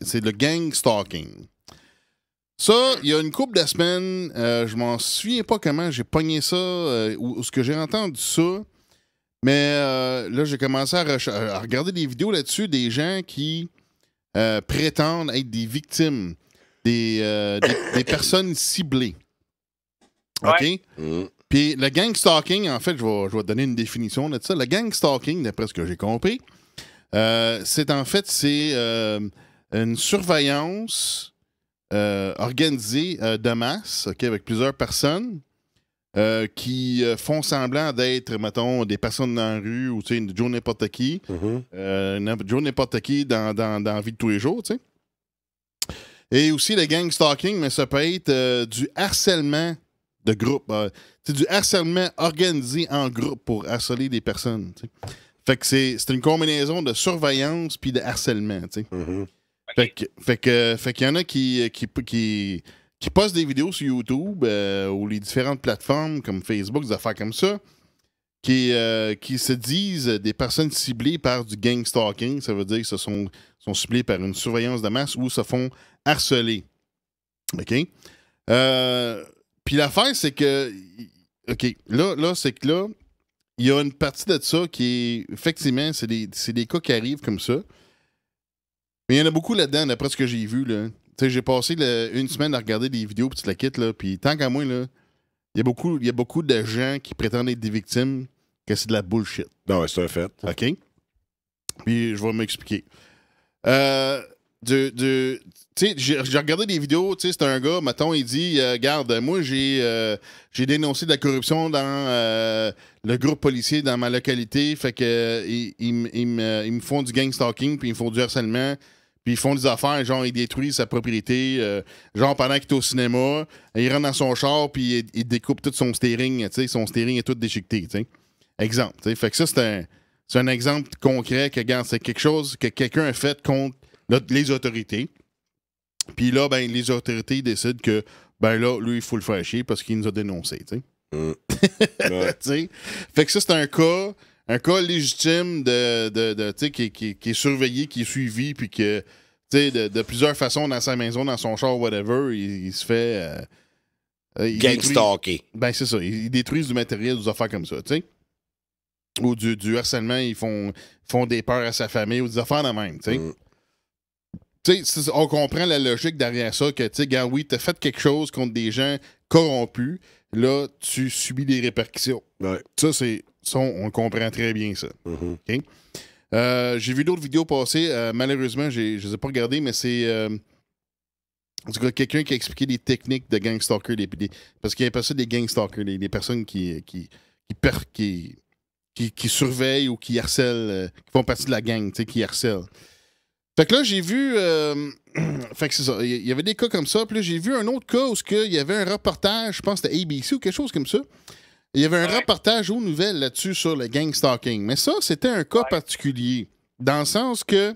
c'est le gang stalking. Ça, il y a une couple de semaines, je m'en souviens pas comment j'ai pogné ça, ou ce que j'ai entendu ça, mais là, j'ai commencé à regarder des vidéos là-dessus des gens qui prétendent être des victimes, des personnes ciblées. OK? Ouais. Puis le gang stalking, en fait, je vais te donner une définition de ça. Le gang stalking, d'après ce que j'ai compris, c'est une surveillance organisée de masse, OK, avec plusieurs personnes qui font semblant d'être, mettons, des personnes dans la rue ou Joe n'importe qui, Joe n'importe qui dans la vie de tous les jours, tu sais. Et aussi le gang stalking, mais ça peut être du harcèlement de groupe. C'est du harcèlement organisé en groupe pour harceler des personnes. T'sais. Fait que c'est une combinaison de surveillance puis de harcèlement. Fait qu'il y en a qui postent des vidéos sur YouTube ou les différentes plateformes comme Facebook, des affaires comme ça, qui se disent des personnes ciblées par du gang stalking. Ça veut dire qu'ils sont ciblés par une surveillance de masse ou se font harceler. OK? Puis l'affaire, c'est que... OK, là, c'est que là, il y a une partie de ça qui est... Effectivement, c'est des cas qui arrivent comme ça. Mais il y en a beaucoup là-dedans, d'après ce que j'ai vu, là. Tu sais, j'ai passé une semaine à regarder des vidéos, puis tu la quittes, là. Puis tant qu'à moi, là, il y a beaucoup de gens qui prétendent être des victimes que c'est de la bullshit. Non, ouais, c'est un fait. OK? Puis je vais m'expliquer. Tu sais, j'ai regardé des vidéos, tu sais, c'est un gars, mettons, il dit, regarde, moi, j'ai dénoncé de la corruption dans le groupe policier dans ma localité, fait que ils me font du gang stalking, puis ils me font du harcèlement, puis ils font des affaires, genre, ils détruisent sa propriété, genre, pendant qu'il est au cinéma, il rentre dans son char, puis il découpe tout son steering, tu sais, son steering est tout déchiqueté, tu sais. Exemple, tu sais, fait que ça, c'est un exemple concret que, regarde, c'est quelque chose que quelqu'un a fait contre les autorités. Puis là, ben, les autorités décident que, ben là, lui, il faut le faire chier parce qu'il nous a dénoncé, tu sais. Fait que ça, c'est un cas légitime tu sais, qui est surveillé, qui est suivi, puis que, tu sais, de plusieurs façons dans sa maison, dans son char, whatever, il se fait... gang stalké. Ben, c'est ça. Ils détruisent du matériel, des affaires comme ça, tu sais. Ou du harcèlement, ils font des peurs à sa famille, ou des affaires de même, tu sais. Tu sais, on comprend la logique derrière ça, que, tu sais, gars, oui, t'as fait quelque chose contre des gens corrompus, là, tu subis des répercussions. Ouais. Ça, on comprend très bien ça. OK? J'ai vu d'autres vidéos passer, malheureusement, je ne les ai pas regardées, mais c'est... en tout cas, quelqu'un qui a expliqué des techniques de gang stalker, parce qu'il y a pas ça des gang stalkers, des personnes qui surveillent ou qui harcèlent, qui font partie de la gang, tu sais, qui harcèlent. Fait que là, j'ai vu... fait que c'est ça. Il y avait des cas comme ça. Puis là, j'ai vu un autre cas où il y avait un reportage, je pense que c'était ABC ou quelque chose comme ça. Il y avait un reportage aux nouvelles là-dessus sur le gang stalking. Mais ça, c'était un cas particulier. Dans le sens que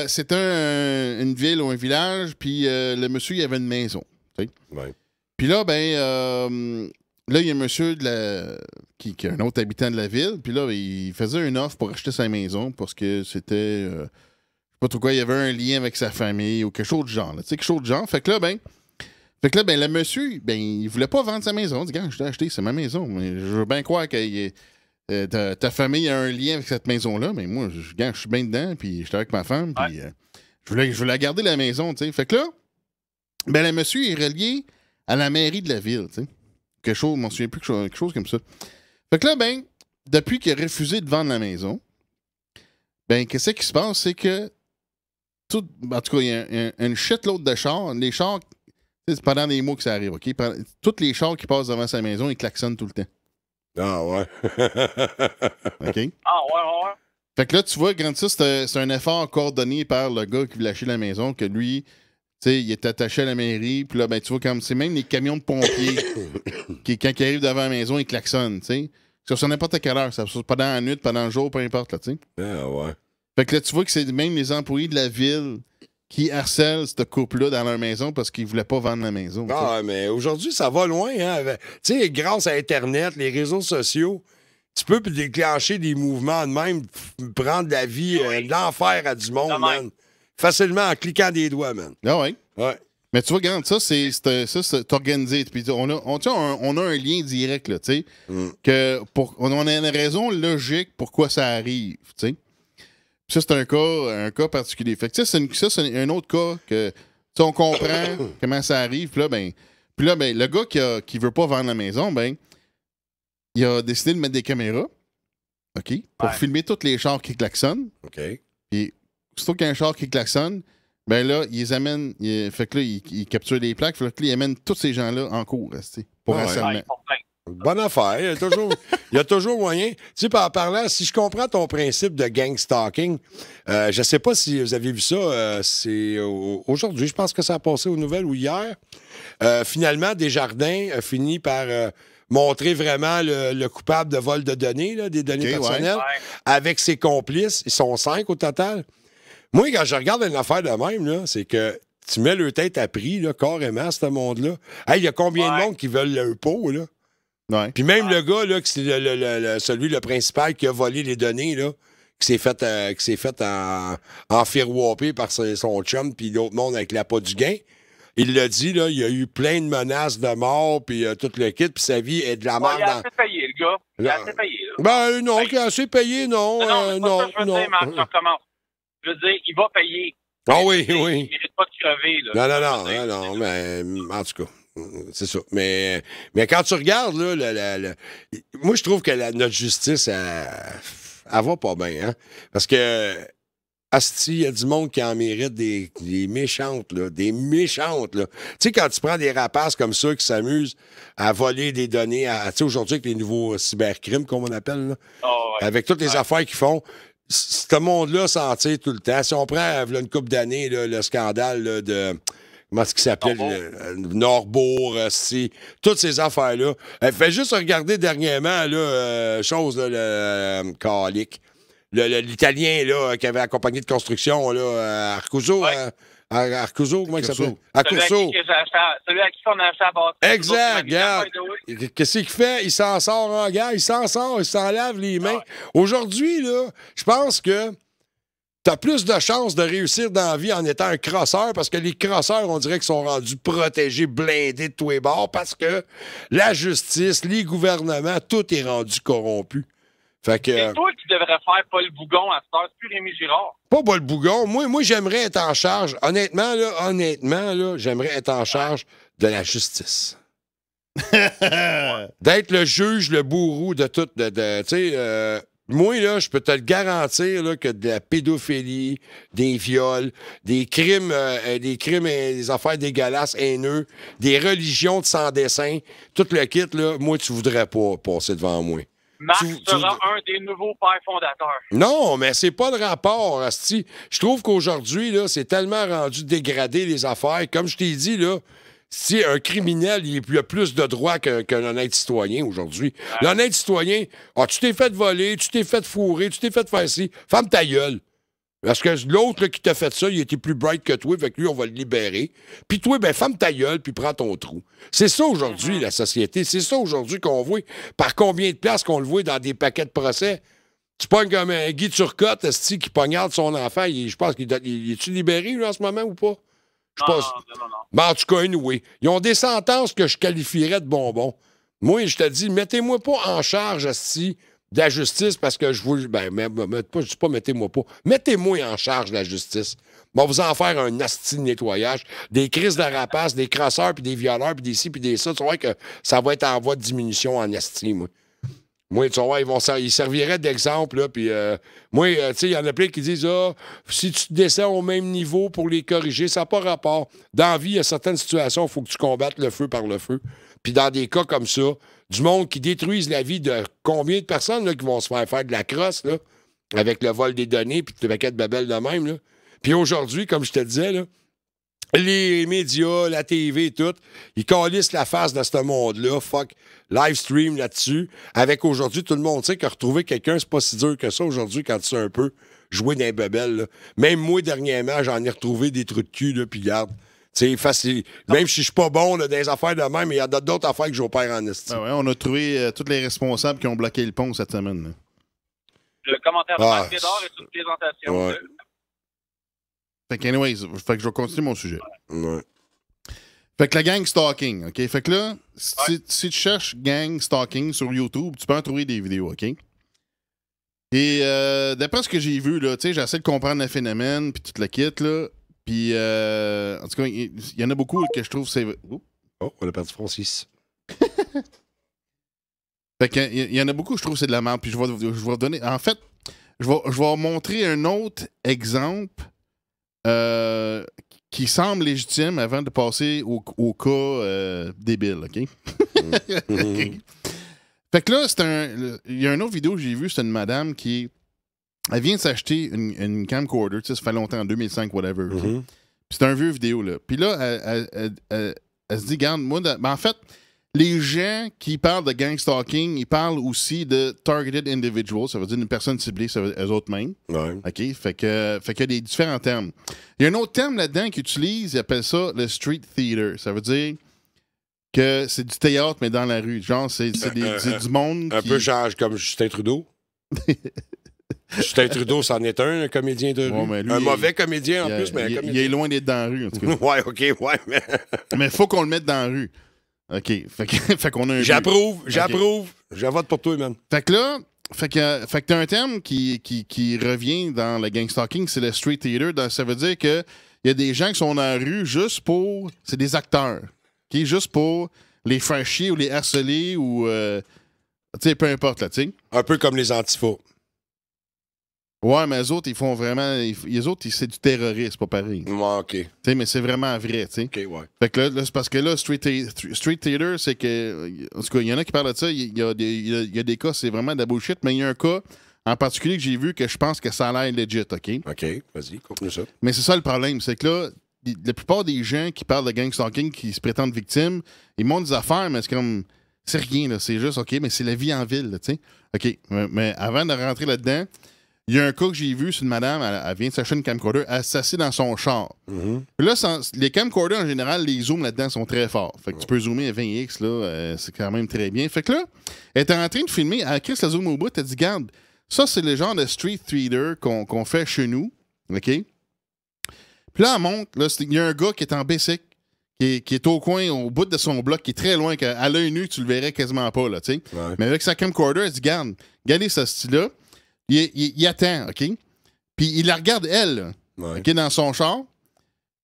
c'était une ville ou un village, puis le monsieur, il avait une maison. Ouais. Puis là, ben... là, il y a un monsieur qui est un autre habitant de la ville, puis là, il faisait une offre pour acheter sa maison parce que c'était, je sais pas trop quoi, il y avait un lien avec sa famille ou quelque chose de genre, tu sais, quelque chose de genre. Fait que là, ben, le monsieur, ben, il voulait pas vendre sa maison. Il dit, gars, je t'ai acheté, c'est ma maison. Mais je veux bien croire que ta famille a un lien avec cette maison-là, mais moi, je suis bien dedans, puis j'étais avec ma femme, puis je voulais garder la maison, tu sais. Fait que là, ben, le monsieur est relié à la mairie de la ville, tu sais. Quelque chose, je m'en souviens plus, quelque chose comme ça. Fait que là, ben, depuis qu'il a refusé de vendre la maison, ben, qu'est-ce qui se passe? C'est que, en tout cas, il y a une shitload de chars. Les chars, c'est pendant des mois que ça arrive, OK? Tous les chars qui passent devant sa maison, ils klaxonnent tout le temps. Ah, ouais. OK? Ah, ouais. Fait que là, tu vois, quand ça, c'est un effort coordonné par le gars qui voulait acheter la maison, que lui... Tu sais, il est attaché à la mairie, puis là, ben, tu vois, comme c'est même les camions de pompiers qui, quand ils arrivent devant la maison, ils klaxonnent, tu sais. Sur n'importe quelle heure, ça soit pendant la nuit, pendant le jour, peu importe, là, tu sais. Ah, ouais. Fait que là, tu vois que c'est même les employés de la ville qui harcèlent ce couple-là dans leur maison parce qu'ils voulaient pas vendre la maison. Ah, mais aujourd'hui, ça va loin, hein. Tu sais, grâce à Internet, les réseaux sociaux, tu peux déclencher des mouvements de même, prendre la vie, l'enfer à du monde, man. facilement en cliquant des doigts, man. Ah ouais. Ouais. Mais tu vois, regarde, ça, c'est organisé. Puis on a un lien direct, là, tu sais. On a une raison logique pourquoi ça arrive, tu sais. Puis ça, c'est un cas particulier. Fait que ça, c'est un autre cas que, tu sais, on comprend comment ça arrive. Puis là, le gars qui veut pas vendre la maison, ben, il a décidé de mettre des caméras, OK, pour filmer tous les chars qui klaxonnent. OK. Puis, surtout qu'il y a un char qui klaxonne, ben là, ils les amènent. Fait que là, ils capturent les plaques. Fait que là, ils amènent tous ces gens-là en cours, pour harcèlement. Bonne affaire. Il y a toujours moyen. Tu sais, par parlant, si je comprends ton principe de gang stalking, je ne sais pas si vous avez vu ça, c'est aujourd'hui, je pense que ça a passé aux nouvelles ou hier. Finalement, Desjardins a fini par montrer vraiment le coupable de vol de données, là, des données personnelles, avec ses complices. Ils sont 5 au total. Moi, quand je regarde une affaire de même, là, c'est que tu mets leur tête à prix, là, carrément, ce monde-là. Hey, il y a combien de monde qui veulent leur peau, là? Ouais. Puis même le gars, là, c'est le principal qui a volé les données, là, qui s'est fait en firwapper par son chum, puis l'autre monde avec la pas du gain. Il l'a dit, là, il y a eu plein de menaces de mort, puis tout le kit, puis sa vie est de la merde. Il a assez payé, le gars. Il a assez payé, là. Ben non, il a assez payé, non. Non, je veux dire, Marc, je recommence. Je veux dire, il va payer. Ah oui, Il oui. ne mérite pas de crever, là. Non, mais en tout cas. C'est ça. Mais quand tu regardes, là, moi, je trouve que notre justice, elle va pas bien. Hein? Parce que, asti, il y a du monde qui en mérite des méchantes, là. Des méchantes, là. Tu sais, quand tu prends des rapaces comme ça qui s'amusent à voler des données, tu sais, aujourd'hui, avec les nouveaux cybercrimes, comme on appelle, là, avec toutes les affaires qu'ils font, ce monde-là s'en tire tout le temps. Si on prend, là, une couple d'années, là, le scandale là, de... Comment est-ce qu'il s'appelait? Norbourg, toutes ces affaires-là. Fait juste regarder dernièrement, là, le Calic. L'Italien, là, qui avait accompagné de construction, là, Arcuso. Arcuso, comment il s'appelle? Arcuso. Celui à qui on a acheté à bâtiment. Exact, regarde. Qu'est-ce qu'il fait? Il s'en sort en gare, il s'en lave les mains. Aujourd'hui, là, je pense que t'as plus de chances de réussir dans la vie en étant un crosseur parce que les crosseurs, on dirait qu'ils sont rendus protégés, blindés de tous les bords parce que la justice, les gouvernements, tout est rendu corrompu. Fait que, c'est toi qui devrais faire Paul Bougon à cette heure, c'est plus Rémi Girard. Pas Paul Bougon. Moi, j'aimerais être en charge. Honnêtement, là, j'aimerais être en charge de la justice. D'être le juge, le bourreau de tout. Tu sais, moi, là, je peux te le garantir là, que de la pédophilie, des viols, des crimes et des affaires dégueulasses, haineux, des religions de sans dessin, tout le kit, là, moi, tu voudrais pas passer devant moi. Marc sera un des nouveaux pères fondateurs. Non, mais c'est pas le rapport, asti. Je trouve qu'aujourd'hui, là, c'est tellement rendu dégradé, les affaires. Comme je t'ai dit, là, si un criminel, il a plus de droits qu'un honnête citoyen aujourd'hui. Ouais. L'honnête citoyen, tu t'es fait voler, tu t'es fait fourrer, tu t'es fait faire ci, ferme ta gueule. Parce que l'autre là, qui t'a fait ça, il était plus bright que toi, fait que lui, on va le libérer. Puis toi, ben ferme ta gueule, puis prends ton trou. C'est ça aujourd'hui, la société. C'est ça aujourd'hui qu'on voit. Par combien de places qu'on le voit dans des paquets de procès? Tu pognes comme un Guy Turcotte, esti, qui poignarde son enfant. Je pense qu'il est-tu libéré, lui, en ce moment, ou pas? Non. Ben, en tout cas, anyway, ils ont des sentences que je qualifierais de bonbons. Moi, je te dis, mettez-moi pas en charge, esti, de la justice parce que je vous. Ben, je dis pas mettez-moi pas. Mettez-moi en charge de la justice. Bon, vous en faire un asti de nettoyage, des crises de rapaces, des crasseurs, puis des violeurs, puis des ci, puis des ça. Tu vois que ça va être en voie de diminution en asti, moi. Moi, tu vois, ils serviraient d'exemple, là, puis moi, tu sais, il y en a plein qui disent, si tu te descends au même niveau pour les corriger, ça n'a pas rapport. Dans la vie, il y a certaines situations, il faut que tu combattes le feu par le feu. Puis dans des cas comme ça, du monde qui détruise la vie de combien de personnes là, qui vont se faire de la crosse, là, avec le vol des données, puis le paquet de babel de même, là. Puis aujourd'hui, comme je te disais, là, les médias, la TV, tout, ils calissent la face de ce monde-là. Fuck, live stream là-dessus. Avec aujourd'hui, tout le monde sait que retrouver quelqu'un, c'est pas si dur que ça aujourd'hui quand tu sais un peu jouer dans les bebelles. Là. Même moi, dernièrement, j'en ai retrouvé des trucs de cul, là, puis garde. C'est facile. Même si je suis pas bon là, dans les affaires de même, il y a d'autres affaires que j'opère en estime. Ah ouais, on a trouvé tous les responsables qui ont bloqué le pont cette semaine. Là. Le commentaire de Marc Bédard est une présentation. Ouais. Fait que, anyways, fait que je vais continuer mon sujet. Ouais. Fait que la gang stalking, OK? Fait que là, si tu cherches gang stalking sur YouTube, tu peux en trouver des vidéos, OK? Et d'après ce que j'ai vu, là, tu sais, j'essaie de comprendre le phénomène, puis tout le kit, là. Puis, en tout cas, il y en a beaucoup que je trouve c'est... Oups. Oh, on a perdu Francis. Fait que, il y en a beaucoup que je trouve c'est de la merde, puis je vais vous donner... En fait, je vais vous montrer un autre exemple qui semble légitime avant de passer au cas débile, OK? OK. Fait que là, il y a une autre vidéo que j'ai vue, c'est une madame qui... Elle vient de s'acheter une camcorder, tu sais, ça fait longtemps, en 2005, whatever. Puis c'est un vieux vidéo, là. Puis là, elle se dit, garde, moi... Ben, en fait, les gens qui parlent de gang stalking, ils parlent aussi de targeted individuals, ça veut dire une personne ciblée, ça veut dire eux autres mêmes. Ouais. OK? Fait qu'il y a des différents termes. Il y a un autre terme là-dedans qu'ils utilisent, ils appellent ça le street theater. Ça veut dire que c'est du théâtre, mais dans la rue. Genre, c'est du monde un qui... peu change comme Justin Trudeau. Justin Trudeau, c'en est un comédien de rue. Ouais, mais lui, un mauvais comédien en plus, mais un il comédien. est loin d'être dans la rue, en tout cas. Ouais, OK, ouais, mais... Mais il faut qu'on le mette dans la rue. OK. Fait qu'on a un... J'approuve. OK. Je vote pour toi, man. Fait que là, fait que t'as un terme qui revient dans le gang stalking, c'est le street theater. Ça veut dire que il y a des gens qui sont dans la rue juste pour... C'est des acteurs. OK? Juste pour les faire chier ou les harceler ou... tu sais, peu importe, là, tu sais. Un peu comme les antifas. Ouais, mais les autres, ils font vraiment... Les autres, c'est du terrorisme, pas pareil. Ouais, OK. Tu sais, mais c'est vraiment vrai, tu sais. OK, ouais. Fait que là, c'est parce que là, street theater, c'est que... En tout cas, il y en a qui parlent de ça. Il y a des cas, c'est vraiment de la bullshit, mais il y a un cas en particulier que j'ai vu que je pense que ça a l'air legit, OK? OK, vas-y, continue ça. Mais c'est ça le problème, c'est que là, la plupart des gens qui parlent de gang stalking, qui se prétendent victimes, ils montrent des affaires, mais c'est comme... C'est rien, là. C'est juste, OK, mais c'est la vie en ville, tu sais. OK, mais avant de rentrer là-dedans... Il y a un cas que j'ai vu, c'est une madame, elle vient de s'acheter une camcorder, elle s'assied dans son char. Puis là, les camcorders, en général, les zooms là-dedans sont très forts. Fait que tu peux zoomer à 20x, là, c'est quand même très bien. Fait que là, elle était en train de filmer, elle a créé sa zoom au bout, elle dit, garde, ça, c'est le genre de street theater qu'on fait chez nous, OK? Puis là, elle monte, là, il y a un gars qui est en bicycle, qui est au coin, au bout de son bloc, qui est très loin, qu'à l'œil nu, tu le verrais quasiment pas, là, tu sais. Ouais. Mais avec sa camcorder, elle dit, garde, regardez ce style-là. Il attend, OK? Puis il la regarde, elle, là, Ouais. OK, dans son char.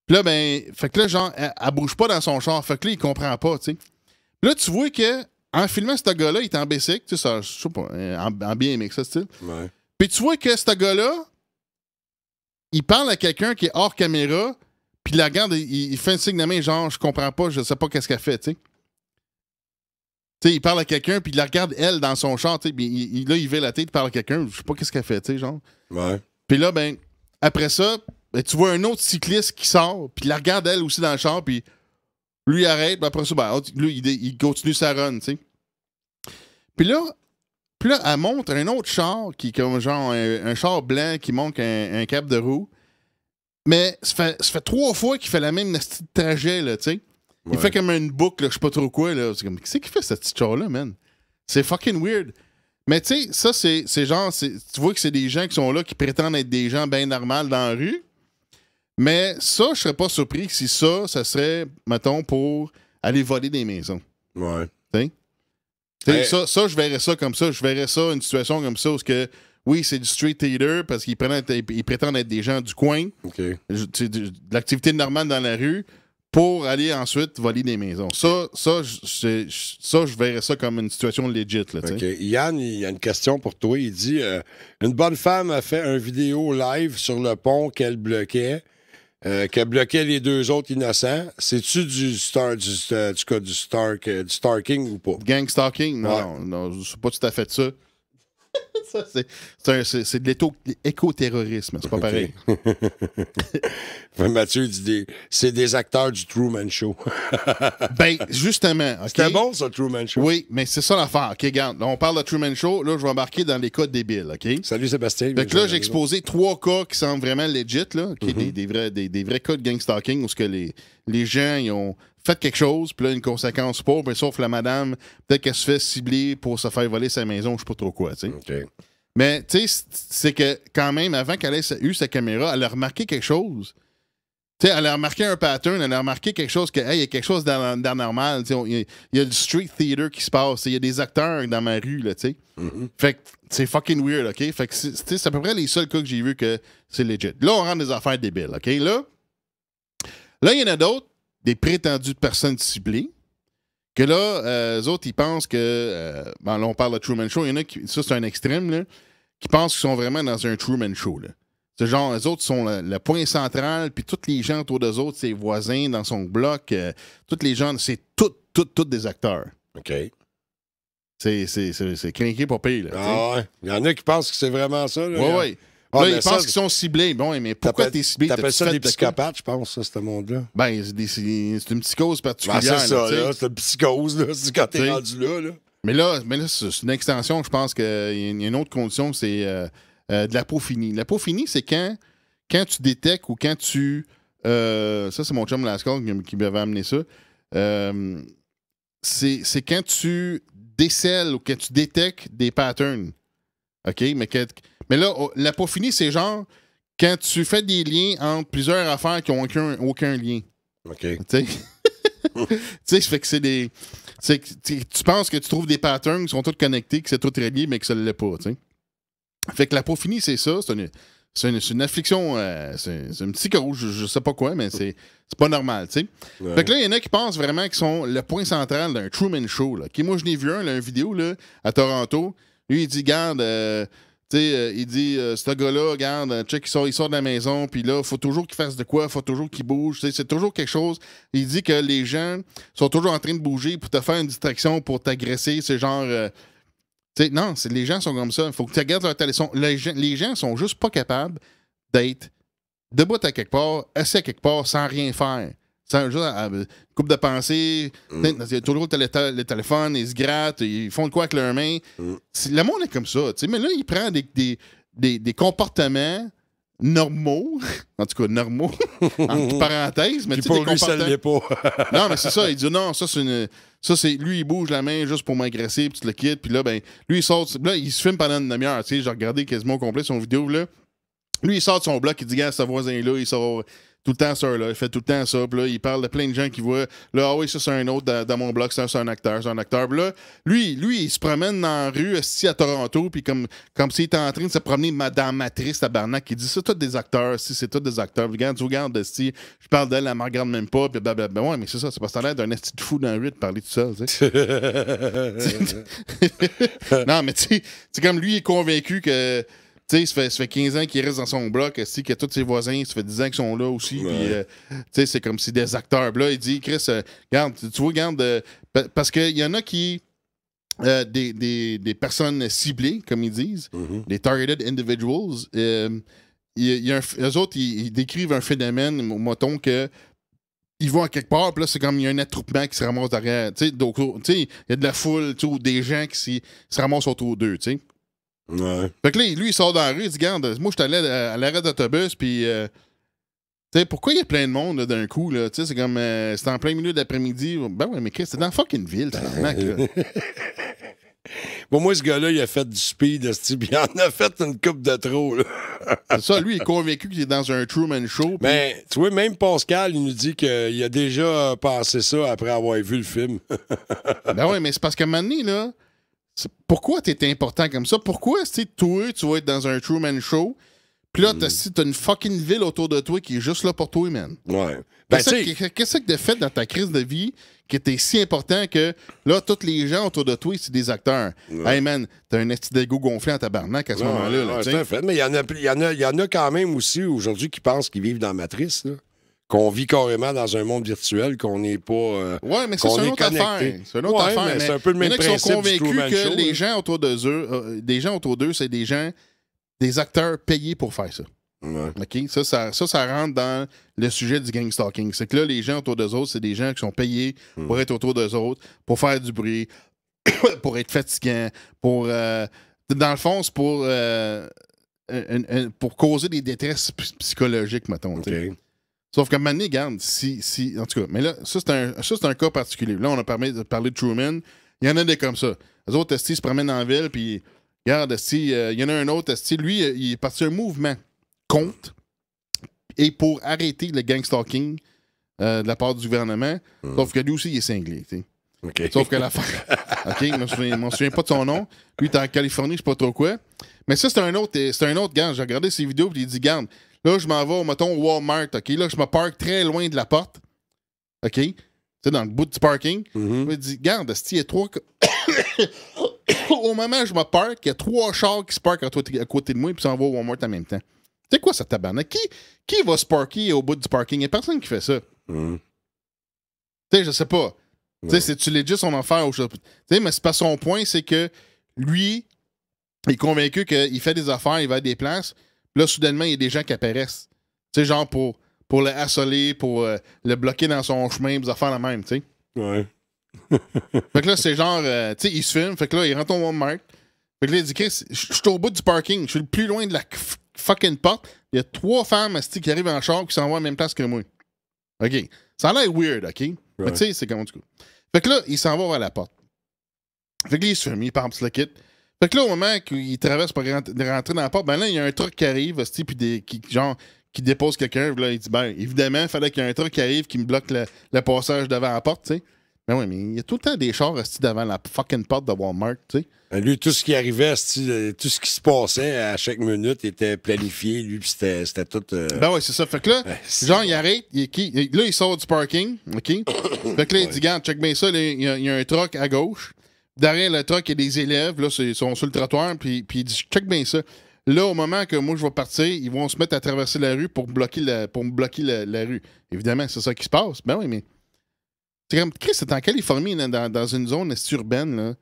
Puis là, ben, fait que là, genre, elle bouge pas dans son char. Fait que là, il comprend pas, tu sais. Puis là, tu vois que en filmant ce gars-là, il est en bicycle, tu sais, ça, je sais pas, en BMX, ça, style. Ouais. Puis tu vois que ce gars-là, il parle à quelqu'un qui est hors caméra, puis il la regarde, il fait un signe de main, genre, je comprends pas, je sais pas qu'est-ce qu'elle fait, tu sais. Tu sais, il parle à quelqu'un, puis il la regarde, elle, dans son char, tu sais, puis là, il fait la tête, il parle à quelqu'un, je sais pas qu'est-ce qu'elle fait, tu sais, genre. Ouais. Puis là, ben, après ça, ben, tu vois un autre cycliste qui sort, puis il la regarde, elle, aussi, dans le char, puis lui, il arrête, puis après ça, ben, lui, il continue sa run, tu sais. Puis là, elle montre un autre char, qui est comme, genre, un char blanc qui monte un cap de roue, mais ça fait 3 fois qu'il fait la même petite trajet, là, tu sais. Il Ouais. fait comme une boucle, là, je sais pas trop quoi, là. C'est comme, qu'est-ce qu'il fait, cette petite char-là, man? C'est fucking weird. Mais tu sais, ça, c'est genre, tu vois que c'est des gens qui sont là, qui prétendent être des gens bien normaux dans la rue. Mais ça, je serais pas surpris si ça serait, mettons, pour aller voler des maisons. Ouais. T'sais, ça, je verrais ça comme ça. Je verrais ça, une situation comme ça, où que, oui, c'est du street theater, parce qu'ils prétendent être des gens du coin. OK. De l'activité normale dans la rue, pour aller ensuite voler des maisons. Ça, je verrais ça comme une situation legit. Là, OK. Yann, il y a une question pour toi. Il dit une bonne femme a fait une vidéo live sur le pont qu'elle bloquait les 2 autres innocents. C'est-tu du stalking ou pas? Gang stalking? Non, Ouais. non, c'est pas tout à fait ça. Ça, c'est de l'éco-terrorisme, c'est pas pareil. Mathieu dit c'est des acteurs du Truman Show. Ben, justement. Okay? C'était bon, ça, Truman Show? Oui, mais c'est ça l'affaire. OK, regarde, là, on parle de Truman Show. Là, je vais embarquer dans les cas débiles, OK? Salut, Sébastien. Fait que là, j'ai exposé 3 cas qui semblent vraiment legit, là, OK? Des vrais cas de gang stalking où ce que les gens ils ont fait quelque chose, puis là, une conséquence pas, ben, sauf la madame, peut-être qu'elle se fait cibler pour se faire voler sa maison, je sais pas trop quoi, tu sais. OK. Mais, tu sais, c'est que quand même, avant qu'elle ait eu sa caméra, elle a remarqué quelque chose Tu sais, elle a remarqué un pattern, elle a remarqué quelque chose que, hey, il y a quelque chose d'anormal. Il y a du street theater qui se passe. Il y a des acteurs dans ma rue, là, tu sais. Fait que c'est fucking weird, OK? Fait que c'est à peu près les seuls cas que j'ai vu que c'est legit. Là, on rentre des affaires débiles, OK? Là, il y en a d'autres, des prétendues personnes ciblées, que là, eux autres, ils pensent que... bon, là, on parle de Truman Show. Il y en a qui... Ça, c'est un extrême, là, qui pensent qu'ils sont vraiment dans un Truman Show, là. C'est genre, eux autres sont le point central, puis tous les gens autour d'eux autres, ses voisins dans son bloc, tous les gens, c'est tous des acteurs. OK. C'est crinqué pour payer, là. Ah ouais. Il y en a qui pensent que c'est vraiment ça, là. Oui, oui. Ah, là, mais ils ça, pensent qu'ils sont ciblés. Bon, mais pourquoi t'es ciblé? T'appelles ça des de quoi? psychopathes, je pense, ça, ce monde-là. Ben, c'est une psychose particulière. Ben, c'est ça, là, là. C'est une psychose, là. C'est quand t'es rendu là, là. Mais là, c'est une extension. Je pense qu'il y a une autre condition, c'est de l'apophilie. L'apophilie, c'est quand tu détectes ou quand tu... ça, c'est mon chum Lascaux qui m'avait amené ça. C'est quand tu décèles ou quand tu détectes des patterns. OK? Mais là, l'apophilie, c'est genre quand tu fais des liens entre plusieurs affaires qui n'ont aucun lien. OK. Tu sais? Tu sais, ça fait que c'est des... Tu penses que tu trouves des patterns qui sont tous connectés, que c'est tout relié, mais que ça ne l'est pas, tu sais. Fait que l'apophilie, c'est ça. C'est une affliction, c'est un petit psychose, je sais pas quoi, mais c'est pas normal, tu sais. Ouais. Fait que là, il y en a qui pensent vraiment qu'ils sont le point central d'un Truman Show, là. Moi, je n'ai vu une vidéo, là, à Toronto. Lui, il dit, garde, tu sais, il dit, ce gars-là, regarde, check, il sort de la maison, puis là, il faut toujours qu'il fasse de quoi, il faut toujours qu'il bouge, tu sais, c'est toujours quelque chose. Il dit que les gens sont toujours en train de bouger pour te faire une distraction, pour t'agresser, c'est genre... T'sais, non, les gens sont comme ça. Il faut que tu regardes leur téléphone. Les gens sont juste pas capables d'être debout à quelque part, assis à quelque part, sans rien faire. Sans juste coupe de pensée. Il y a toujours le téléphone, ils se grattent, ils font de quoi avec leurs mains. Le monde est comme ça. Mais là, il prend des comportements normaux, en tout cas normaux, entre parenthèses, mais tu sais, des comportements... Non, mais c'est ça, il dit non, ça c'est lui, il bouge la main juste pour m'agresser, puis tu le quittes, puis là, ben, lui, il sort, là, il se filme pendant une demi-heure, tu sais, j'ai regardé quasiment au complet son vidéo, là. Lui, il sort de son bloc, il dit, gars, ce voisin-là, il sort tout le temps ça, là, il fait tout le temps ça, puis là, il parle de plein de gens qui voient, là, ah oui, ça, c'est un autre dans mon bloc, c'est un acteur, puis là, lui, il se promène dans la rue, à Toronto, puis comme s'il était en train de se promener dans Matrice, tabarnak, il dit, ça, tous des acteurs, si c'est tous des acteurs, regarde, tu regardes, si je parle d'elle, elle me regarde même pas, puis blablabla, ouais, mais c'est ça, c'est parce que t'as l'air d'un esti de fou dans la rue de parler tout seul, tu sais. Non, mais tu sais, c'est comme lui, il est convaincu que... Tu sais, ça fait 15 ans qu'il reste dans son bloc, que tous ses voisins, ça fait 10 ans qu'ils sont là aussi. Ouais. Puis, tu sais, c'est comme si des acteurs. Là, il dit, Chris, regarde, tu vois, regarde, parce qu'il y en a qui. Des personnes ciblées, comme ils disent, des targeted individuals. Eux autres, ils décrivent un phénomène, mettons, que. Ils vont à quelque part, puis là, c'est comme il y a un attroupement qui se ramasse derrière. Tu sais, il y a de la foule, ou des gens qui se ramassent autour d'eux, tu sais. Ouais. Fait que là, lui, il sort dans la rue, il dit, regarde, moi, je suis allé à l'arrêt d'autobus, puis, tu sais, pourquoi il y a plein de monde là, d'un coup, là? Tu sais, c'est comme, c'est en plein milieu d'après-midi. Ben ouais, mais Chris, c'est dans fucking ville, tabarnak, là. Bon, moi, ce gars-là, il a fait du speed, il en a fait une coupe de trop, là. C'est ça, lui, il est convaincu qu'il est dans un Truman Show. Mais, tu vois, même Pascal, il nous dit qu'il a déjà pensé ça après avoir vu le film. Ben ouais, mais c'est parce qu'à un moment donné, là, pourquoi t'es important comme ça? Pourquoi, toi, tu vas être dans un Truman Show, puis là, t'as une fucking ville autour de toi qui est juste là pour toi, man? Ouais. Ben, qu'est-ce que t'as fait dans ta crise de vie qui était si important que, là, tous les gens autour de toi, c'est des acteurs? Ouais. Hey, man, t'as un esti d'ego gonflé en tabarnak à ce moment-là. Là, c'est un fait. Mais il y en a quand même aussi, aujourd'hui, qui pensent qu'ils vivent dans la matrice, là. Qu'on vit carrément dans un monde virtuel, qu'on n'est pas. Ouais, mais c'est une autre affaire. C'est une autre affaire. Mais c'est un peu le même principe. Il y en a qui sont convaincus que les gens autour d'eux, c'est des acteurs payés pour faire ça. Ouais. OK? Ça rentre dans le sujet du gang stalking. C'est que là, les gens autour d'eux autres, c'est des gens qui sont payés pour être autour d'eux autres, pour faire du bruit, pour être fatigants, pour. Dans le fond, c'est pour causer des détresses psychologiques, mettons. Okay. Sauf que maintenant, regarde, en tout cas, mais là, ça, c'est un cas particulier. Là, on a parlé de Truman. Il y en a des comme ça. Les autres, se promènent en ville, puis, regarde, il y en a un autre, lui, il est parti un mouvement contre. et pour arrêter le gangstalking de la part du gouvernement. Sauf que lui aussi, il est cinglé. Tu sais. OK. Sauf que l'affaire. OK, je me souviens pas de son nom. Lui, il est en Californie, je sais pas trop quoi. Mais ça, c'est un autre gars. J'ai regardé ses vidéos et il dit garde, là, je m'en vais, mettons, au Walmart. OK, là, je me parque très loin de la porte. OK? Tu sais, dans le bout du parking. Il dit garde, il y a 3. Au moment où je me parque, il y a 3 chars qui se parquent à côté de moi et s'en vont au Walmart en même temps. C'est quoi ça, tabarnak? Qui va se parker au bout du parking? Il n'y a personne qui fait ça. Tu sais, je sais pas. Tu sais, c'est-tu legit son affaire ou je sais pas. Tu sais, mais c'est pas son point, c'est que lui, il est convaincu qu'il fait des affaires, il va à des places. Puis là, soudainement, il y a des gens qui apparaissent. Tu sais, genre pour le harceler, pour le bloquer dans son chemin, des affaires la même, tu sais. Ouais. Fait que là, c'est genre, tu sais, il se filme. Fait que là, il rentre au Walmart. Fait que là, il dit, Chris, je suis au bout du parking. Je suis le plus loin de la fucking porte. Il y a 3 femmes qui arrivent en char qui s'en vont à la même place que moi. OK. Ça a l'air weird, OK? Ouais. Mais tu sais, c'est comment du coup. Fait que là, il s'en va vers la porte. Fait que là, il se filme, il part le kit. Fait que là, au moment qu'il traverse pour rentrer dans la porte, ben là, il y a un truc qui arrive, puis qui dépose quelqu'un. Là, il dit, ben, évidemment, il fallait qu'il y ait un truc qui arrive qui me bloque le passage devant la porte, tu sais. Ben oui, mais il y a tout le temps des chars devant la fucking porte de Walmart, tu sais. Lui, tout ce qui arrivait, tout ce qui se passait à chaque minute était planifié. Lui, puis c'était tout. Ben oui, c'est ça. Fait que là, genre, il arrête. Là, il sort du parking. OK? Fait que là, il dit, regarde, check bien ça. Là, il y a un truck à gauche. Derrière le truck, il y a des élèves. Là, ils sont sur le trottoir. Puis il dit, check bien ça. Là, au moment que moi, je vais partir, ils vont se mettre à traverser la rue pour me bloquer la rue. Évidemment, c'est ça qui se passe. Ben oui, mais. C'est comme, Chris, c'est en Californie, là, dans une zone urbaine, là.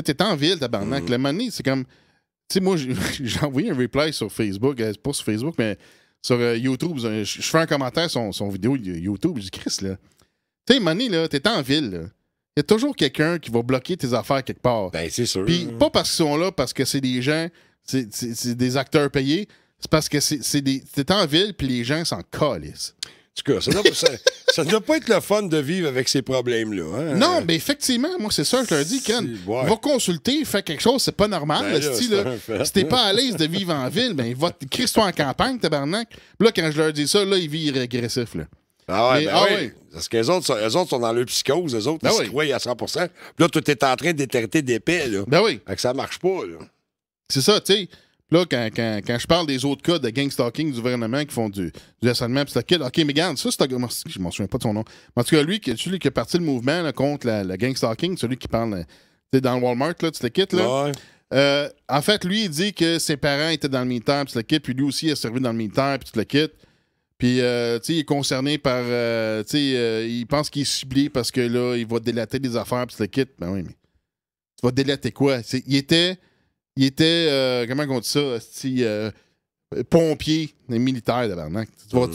T'es en ville, tabarnak. Le moment donné, c'est comme. Tu sais, moi, j'ai envoyé un reply sur Facebook, pas sur Facebook, mais sur YouTube. Je fais un commentaire sur son vidéo YouTube. Je dis, Chris, là. Tu sais, Money, là, t'es en ville, là. Il y a toujours quelqu'un qui va bloquer tes affaires quelque part. Ben, c'est sûr. Puis, pas parce qu'ils sont là, parce que c'est des gens, c'est des acteurs payés. C'est parce que t'es en ville, puis les gens s'en calissent. En tout cas, ça ne doit pas être le fun de vivre avec ces problèmes-là. Hein? Non, mais effectivement, moi, c'est ça que je te le dis, Ken. Ouais. Va consulter, fais quelque chose, c'est pas normal. Ben là, si t'es pas à l'aise de vivre en ville, ben, va crisse-toi en campagne, tabarnak. Puis là, quand je leur dis ça, là, ils vivent régressifs, là. Ah ouais, Mais, ben oui. ouais. Parce qu'eux autres sont dans leur psychose, eux autres, Ben ils oui. se croient à 100%. Puis là, tout est en train d'éterter d'épais, là. Ben oui. Fait que ça marche pas, là. C'est ça, tu sais. Là, quand je parle des autres cas de gangstalking du gouvernement qui font du harcèlement, puis c'est OK, mais regarde, ça, c'est je m'en souviens pas de son nom. En tout cas, celui qui a parti le mouvement là, contre le gangstalking, celui qui parle dans le Walmart, là, tu le quittes, là. Ouais. En fait, lui, il dit que ses parents étaient dans le militaire, puis tu le quittes, puis lui aussi, il a servi dans le militaire, puis tu le quittes. Puis, tu sais, il est concerné par. Tu sais, il pense qu'il est ciblé parce que là, il va délater des affaires, puis tu le quittes. Ben oui, mais. Tu vas délater quoi? Il était comment on dit ça? Pompier militaire, tabarnak. Tu vas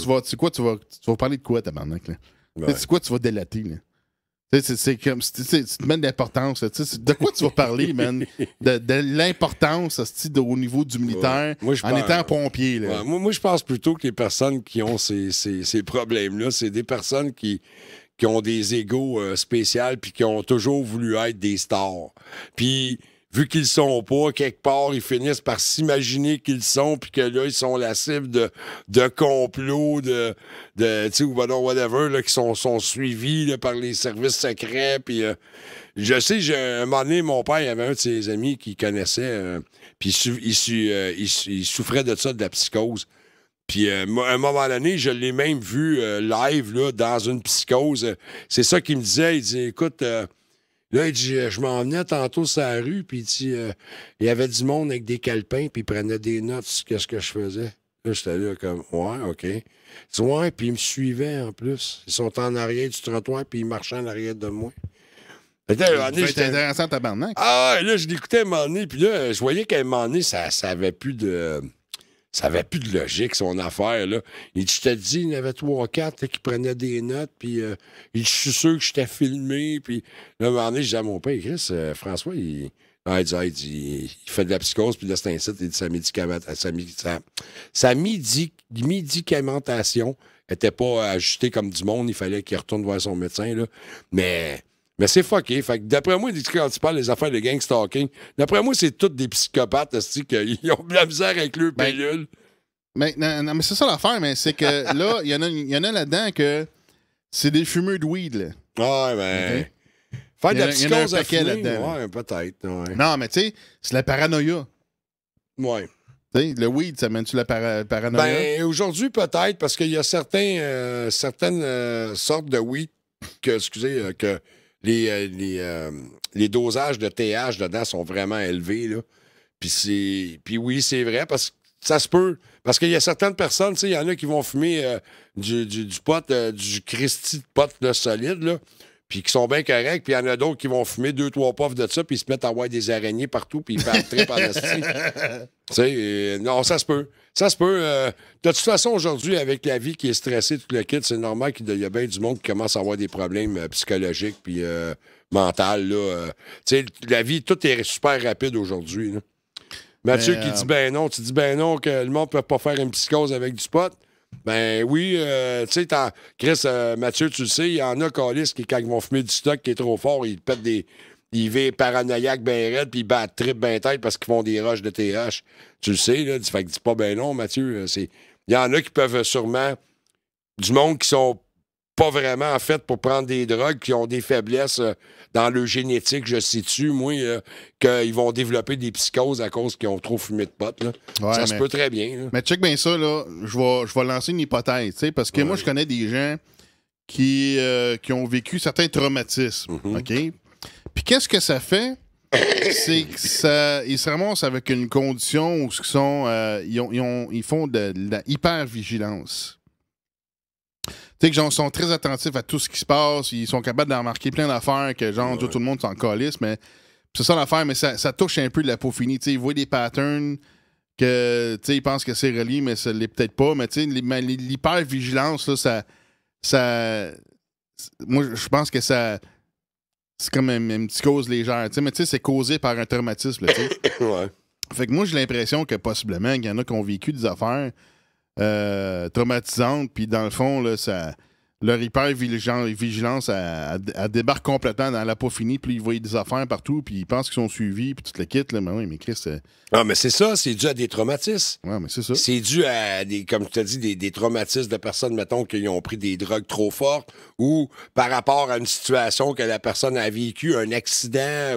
parler de quoi, tabarnak? Là? Ouais. C'est quoi tu vas délater, là? C'est comme tu te mets de l'importance. De quoi tu vas parler, man? De l'importance au niveau du militaire en étant pompier. Là. Ouais, moi, je pense plutôt que les personnes qui ont ces problèmes-là, c'est des personnes qui ont des égos spéciaux puis qui ont toujours voulu être des stars. Puis, vu qu'ils le sont pas, quelque part, ils finissent par s'imaginer qu'ils le sont, puis que là, ils sont la cible de complots, tu sais, ou whatever, là, qui sont suivis là, par les services secrets. Puis, je sais, un moment donné, mon père, il avait un de ses amis qui connaissait, puis il souffrait de ça, de la psychose. Puis, à un moment donné, je l'ai même vu live, là, dans une psychose. C'est ça qu'il me disait. Il dit, écoute... Là, il dit, je m'en venais tantôt sur la rue, puis il dit, il y avait du monde avec des calepins, puis il prenait des notes sur ce que je faisais. Là, j'étais là comme, ouais, OK. Il dit, ouais, puis ils me suivaient en plus. Ils sont en arrière du trottoir, puis ils marchaient en arrière de moi. C'est intéressant, tabarnak. Ah ouais, là, je l'écoutais à un moment donné, puis là, je voyais qu'à un moment donné, ça avait plus de... Ça avait plus de logique, son affaire, là. Il dit, je te dis, il y en avait 3-4 qui prenaient des notes, puis je suis sûr que j'étais filmé, puis là, à un moment donné, je disais à mon père, Chris, François, il fait de la psychose, puis là, c'est un site, il dit sa médicamentation n'était pas ajustée comme du monde, il fallait qu'il retourne voir son médecin, là. Mais c'est fucké. Fait que d'après moi, quand tu parles des affaires de gangstalking, d'après moi, c'est tous des psychopathes qui ont de la misère avec leurs pilules. Mais, non, mais c'est ça l'affaire, mais c'est que là, il y en a là-dedans que c'est des fumeurs de weed, là. Ouais, ben. OK. Faire de la Il y en a un psychose à paquet fumer, là-dedans. ouais, peut-être. Ouais. Non, mais tu sais, c'est la paranoïa. Ouais. Tu sais, le weed, ça mène-tu la paranoïa? Ben, aujourd'hui, peut-être, parce qu'il y a certaines sortes de weed que les dosages de TH dedans sont vraiment élevés, là. Puis oui, c'est vrai, parce que ça se peut. Parce qu'il y a certaines personnes, tu sais, il y en a qui vont fumer du pot, du Christy de pot là, solide, là, puis qui sont bien corrects, puis il y en a d'autres qui vont fumer 2-3 puffs de ça, puis ils se mettent à avoir des araignées partout, puis ils partent très par Tu sais, non, ça se peut. Ça se peut. De toute façon, aujourd'hui, avec la vie qui est stressée, tout le kit, c'est normal qu'il y a bien du monde qui commence à avoir des problèmes psychologiques puis mentaux. Tu sais, la vie, tout est super rapide aujourd'hui. Là. Mathieu qui dit ben non, tu dis ben non que le monde ne peut pas faire une psychose avec du pot. Ben oui, tu sais, Chris, Mathieu, tu le sais, il y en a calices qui, quand ils vont fumer du stock qui est trop fort, ils pètent des. Ils vivent paranoïaques ben raides, puis ils battent trip ben tête parce qu'ils font des rushs de TH. Tu le sais, là. Fait que dis pas ben non, Mathieu. Il y en a qui peuvent sûrement. Du monde qui sont pas vraiment en fait pour prendre des drogues, qui ont des faiblesses dans leur génétique, je situe, moi, qu'ils vont développer des psychoses à cause qu'ils ont trop fumé de potes. Là. Ouais, ça se peut très bien. Là. Mais check bien ça, là. Je vais lancer une hypothèse, tu sais, parce que moi, je connais des gens qui ont vécu certains traumatismes, OK? Puis qu'est-ce que ça fait? C'est que ils se ramassent avec une condition où ils font de la hyper-vigilance. Tu sais, que genre, sont très attentifs à tout ce qui se passe, ils sont capables d'en remarquer plein d'affaires que, genre, tout le monde s'en calisse, mais c'est ça l'affaire, mais ça touche un peu de la peau finie. Tu sais, ils voient des patterns que, tu sais, ils pensent que c'est relié, mais ça l'est peut-être pas, mais tu sais, l'hyper-vigilance, là, moi, je pense que ça... C'est comme une psychose légère, tu sais, mais tu sais, c'est causé par un traumatisme, là, tu sais. Ouais. Fait que moi, j'ai l'impression que possiblement, il y en a qui ont vécu des affaires traumatisantes, puis dans le fond, là, leur hyper-vigilance, elle débarque complètement dans la peau finie, puis ils voient des affaires partout, puis ils pensent qu'ils sont suivis, puis tu le quittes, là, mais oui, mais Chris... Ah, mais c'est ça, c'est dû à des traumatismes. Ouais, mais c'est ça. C'est dû à, comme tu t'as dit, des traumatismes de personnes, mettons, qui ont pris des drogues trop fortes ou par rapport à une situation que la personne a vécue, un accident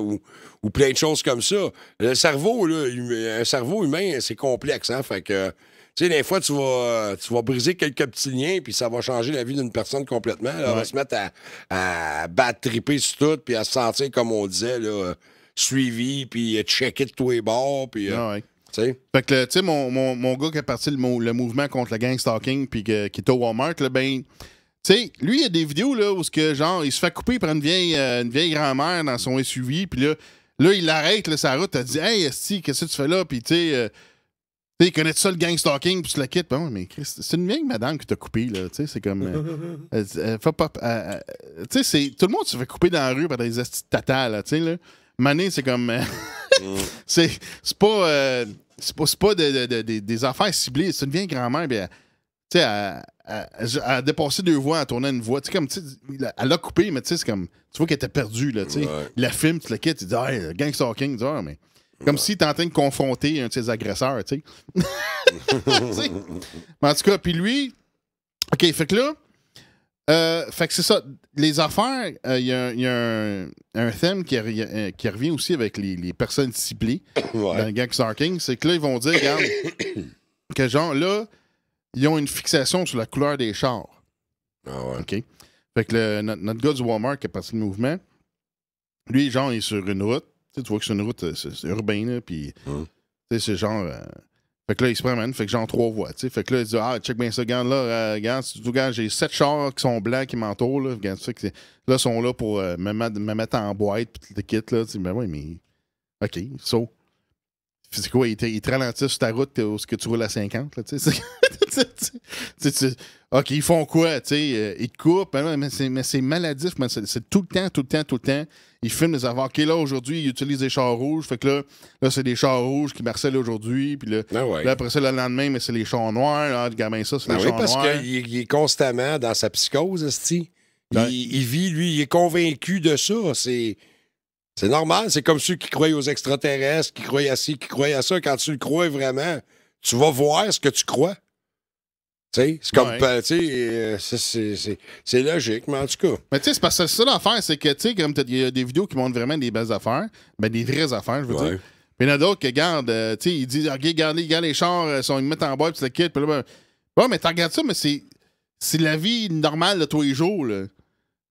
ou plein de choses comme ça. Le cerveau, là, un cerveau humain, c'est complexe, hein, fait que... Tu sais, des fois, tu vas briser quelques petits liens, puis ça va changer la vie d'une personne complètement. Là, elle va se mettre à battre, triper sur tout, puis à se sentir, comme on disait, là, suivi, puis checker de tous les bords, puis... ouais. T'sais? Fait que, tu sais, mon gars qui a parti le mouvement contre le gang stalking, puis qui est au Walmart, là, ben... Tu sais, lui, il y a des vidéos, là, où genre, il se fait couper par une vieille grand-mère dans son SUV, puis là, il l'arrête, là, sa route, elle dit « Hey, esti, qu'est-ce que tu fais là? » Puis, tu sais... Tu connais ça le gang stalking, puis tu la quittes. Ben, mais Chris, c'est une vieille madame qui t'a coupé, là. Tu sais, c'est comme. Tu sais, tout le monde se fait couper dans la rue par des astis de tata, là. Tu sais, là. Mané, c'est comme. C'est pas. C'est pas des affaires ciblées. C'est une vieille grand-mère, bien. Tu sais, elle a dépassé 2 voies en tournant une voie. Tu sais, comme. Elle l'a coupé, mais tu sais, c'est comme. Tu vois qu'elle était perdue, là. Tu sais. Il la filme, tu la quittes, tu dis, hey, le gang stalking. Tu dis, ah, mais. Comme s'il était en train de confronter un de ses agresseurs, tu sais. Mais en tout cas, puis lui... OK, fait que là... fait que c'est ça. Les affaires, il y a un thème qui revient aussi avec les personnes ciblées dans le gang stalking. C'est que là, ils vont dire, regarde, que genre, là, ils ont une fixation sur la couleur des chars. Ah ouais. OK? Fait que notre gars du Walmart qui a parti le mouvement, lui, genre, il est sur une route. Tu vois que c'est une route c'est urbain, là, puis c'est genre... fait que là, il se promène, fait que genre 3 voies, tu sais. Fait que là, il dit, ah, check bien ça, regarde, là, regarde, j'ai 7 chars qui sont blancs qui m'entourent, là, regarde ça, là, ils sont là pour me mettre en boîte, puis le kit, là, tu sais, ben oui, mais... OK, so... C'est quoi, ils te ralentissent sur ta route où tu roules à 50, là, tu sais. OK, ils font quoi, tu sais? Ils te coupent, mais c'est maladif, mais c'est tout le temps. Ils filment des affaires. OK, là, aujourd'hui, ils utilisent des chars rouges. Fait que là c'est des chars rouges qui marcellent aujourd'hui. Puis là, là, après ça, le lendemain, mais c'est les chars noirs. Là, gamin, ça, c'est les chars noirs. Parce qu'il est constamment dans sa psychose, esti. Il vit, lui, il est convaincu de ça. C'est normal. C'est comme ceux qui croient aux extraterrestres, qui croient à ci, qui croient à ça. Quand tu le crois vraiment, tu vas voir ce que tu crois. Tu sais, c'est comme, Ouais. tu sais, c'est logique, mais en tout cas. Mais tu sais, c'est parce que c'est ça l'affaire, c'est que, tu sais, comme il y a des vidéos qui montrent vraiment des belles affaires, ben des vraies affaires, je veux Ouais. dire. Puis il y en a d'autres qui regardent, tu sais, ils disent, OK, regardez, les chars, ils mettent en boîte, puis le kit, puis là, ben, ouais, mais tu regardes ça, mais c'est la vie normale de tous les jours, là.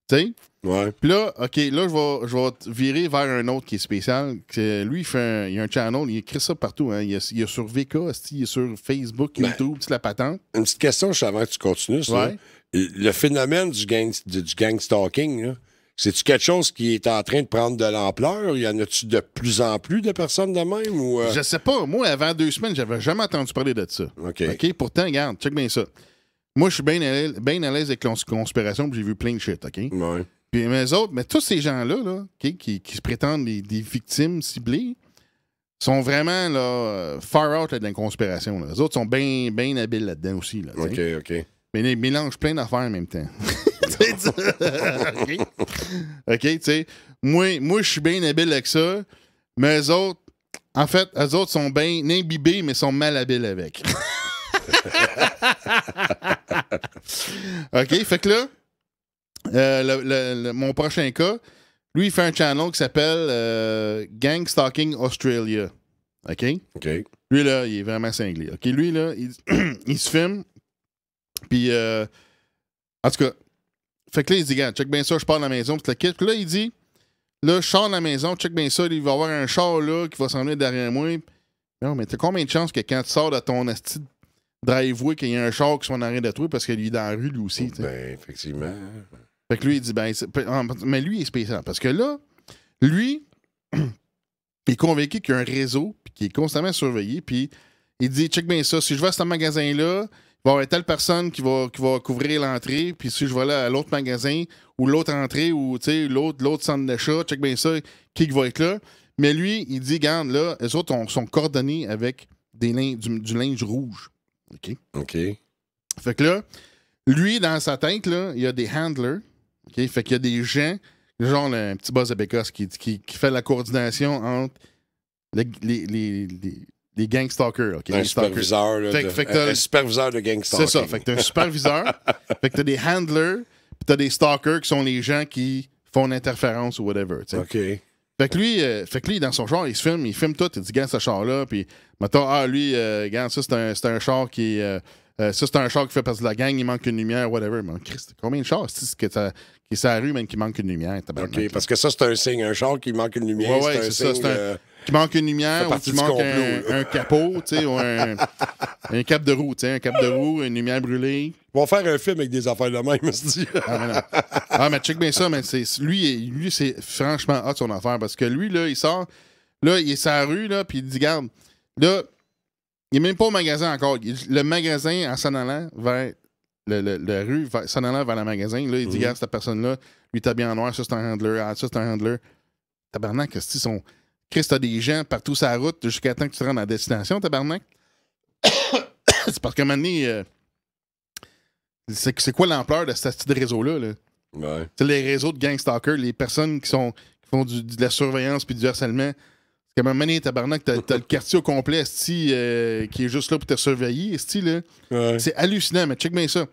Tu sais? Ouais. Puis là, OK, là, je vais te virer vers un autre qui est spécial. Lui, il y a un channel, il écrit ça partout. Hein. Il est sur VK, il est sur Facebook, YouTube, c'est la patente. Une petite question juste avant que tu continues. Ça. Ouais. Le phénomène du gang stalking, là, c'est-tu quelque chose qui est en train de prendre de l'ampleur? Y en a-tu de plus en plus de personnes de même? Ou, Je sais pas. Moi, avant 2 semaines, j'avais jamais entendu parler de ça. OK. Pourtant, regarde, check bien ça. Moi, je suis bien à l'aise avec la conspiration, puis j'ai vu plein de shit, OK? Ouais. Puis mes autres, mais tous ces gens-là, là, OK, qui se prétendent des victimes ciblées, sont vraiment là, far out là, de la conspiration. Là. Les autres sont bien habiles là-dedans aussi. Là, OK. mais ils mélangent plein d'affaires en même temps. OK? OK, tu sais. Moi je suis bien habile avec ça, mais eux autres, en fait, eux autres sont bien imbibés, mais sont mal habiles avec. OK, fait que là, mon prochain cas, lui, il fait un channel qui s'appelle Gang Stalking Australia. OK? OK. Lui, là, il est vraiment cinglé. OK? Lui, là, il se filme. Puis, en tout cas, fait que là, il dit, regarde, check bien ça, je pars de la maison, puis le kit. Puis là, il dit, là, je sors de la maison, check bien ça, il va y avoir un char, là, qui va s'en venir derrière moi. Non, mais t'as combien de chances que quand tu sors de ton asti driveway, qu'il y ait un char qui soit en arrière de toi parce qu'il est dans la rue, lui aussi, t'sais. Ben, effectivement. Fait que lui, il dit, mais lui, il est spécial. Parce que là, lui, il est convaincu qu'il y a un réseau, puis qu'il est constamment surveillé, puis il dit, check bien ça, si je vais à ce magasin-là, il va y avoir telle personne qui va couvrir l'entrée, puis si je vais là à l'autre magasin, ou l'autre entrée, ou l'autre centre d'achat, check bien ça, qui va être là. Mais lui, il dit, regarde, là, les autres sont coordonnés avec du linge rouge. OK? OK. Fait que là, lui, dans sa tête, là, il y a des handlers. OK? Fait qu'il y a des gens, genre un petit boss de Bécosse qui fait la coordination entre les gang stalkers. OK? Un superviseur, là, un superviseur de gang stalking. C'est ça. Fait que t'as un superviseur. Fait que t'as des handlers, puis t'as des stalkers qui sont les gens qui font l'interférence ou whatever. T'sais. OK. Fait que lui, dans son char, il filme tout, il dit, gars, ce char-là, puis mettons, lui, gars, ça, c'est un char qui ça, c'est un char qui fait partie de la gang, il manque une lumière, whatever. Mais Christ, combien de chars qui est sur la rue, même qui manque une lumière? OK, parce que ça, c'est un signe. Un char qui manque une lumière, ouais, c'est un signe. Qui manque une lumière ou qui manque un capot, tu sais, ou un cap de roue, tu sais, un cap de roue, une lumière brûlée. Ils vont faire un film avec des affaires de même, se dit. Mais check bien ça, mais lui, c'est franchement hot son affaire, parce que lui, là, il sort, là, il est sur la rue, là, puis il dit, regarde, là, il n'est même pas au magasin encore. Le magasin, en s'en allant vers la rue, s'en allant vers le magasin, là, il dit, regarde, cette personne-là, lui, t'as bien en noir, ça, c'est un handler, ça, c'est un handler. Tabarnak, qu'est-ce qu'ils sont... Chris, t'as des gens partout sur la route jusqu'à temps que tu te rendes à destination, tabarnak. C'est parce qu'à un moment donné, c'est quoi l'ampleur de ce type de réseau-là? Là? Ouais. C'est les réseaux de gangstalkers, les personnes qui font de la surveillance puis du harcèlement. C'est qu'à un moment donné, tabarnak, t'as le quartier au complet, esti, qui est juste là pour te surveiller, esti, là. Ouais. C'est hallucinant, mais check bien ça.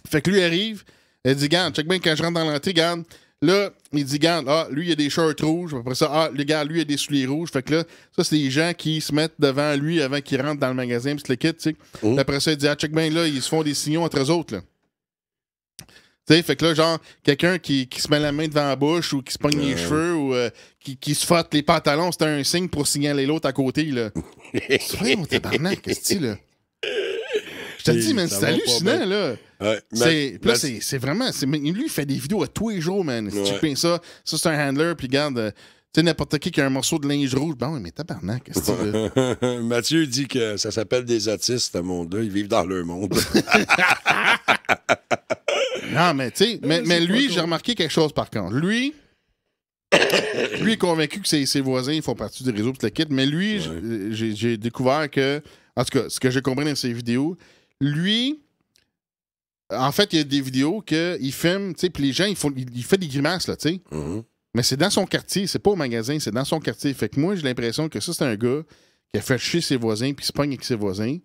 Fait que lui arrive, il dit, garde, check bien quand je rentre dans l'entrée, garde. Là, il dit, garde, lui, il a des shorts rouges. Après ça, lui, il a des souliers rouges. Fait que là, ça, c'est des gens qui se mettent devant lui avant qu'il rentre dans le magasin puis se le quittent, tu sais. Après ça, il dit, check bien, là, ils se font des signaux entre eux autres, là. Tu sais, fait que là, genre, quelqu'un qui se met la main devant la bouche ou qui se pogne les cheveux ou qui se frotte les pantalons, c'est un signe pour signaler l'autre à côté, là. C'est mon tabarnak, qu'est-ce que là? Je te dis, man, c'est hallucinant, là. Ouais, c'est vraiment... Lui, il fait des vidéos à tous les jours, man. Si tu penses ça, c'est un handler, puis regarde... tu sais, n'importe qui a un morceau de linge rouge, ben oui, mais tabarnak, qu'est-ce que là? Mathieu dit que ça s'appelle des autistes, ce monde-là. Ils vivent dans leur monde. Non, mais tu sais, mais lui, j'ai remarqué quelque chose, par contre. Lui est convaincu que ses voisins ils font partie du réseau, puis le kit, mais lui, j'ai découvert que... En tout cas, ce que j'ai compris dans ses vidéos, lui... En fait, il y a des vidéos qu'il filme, tu sais, puis les gens, il fait des grimaces, là, tu sais. Mais c'est dans son quartier, c'est pas au magasin, c'est dans son quartier. Fait que moi, j'ai l'impression que ça, c'est un gars qui a fait chier ses voisins puis se pogne avec ses voisins.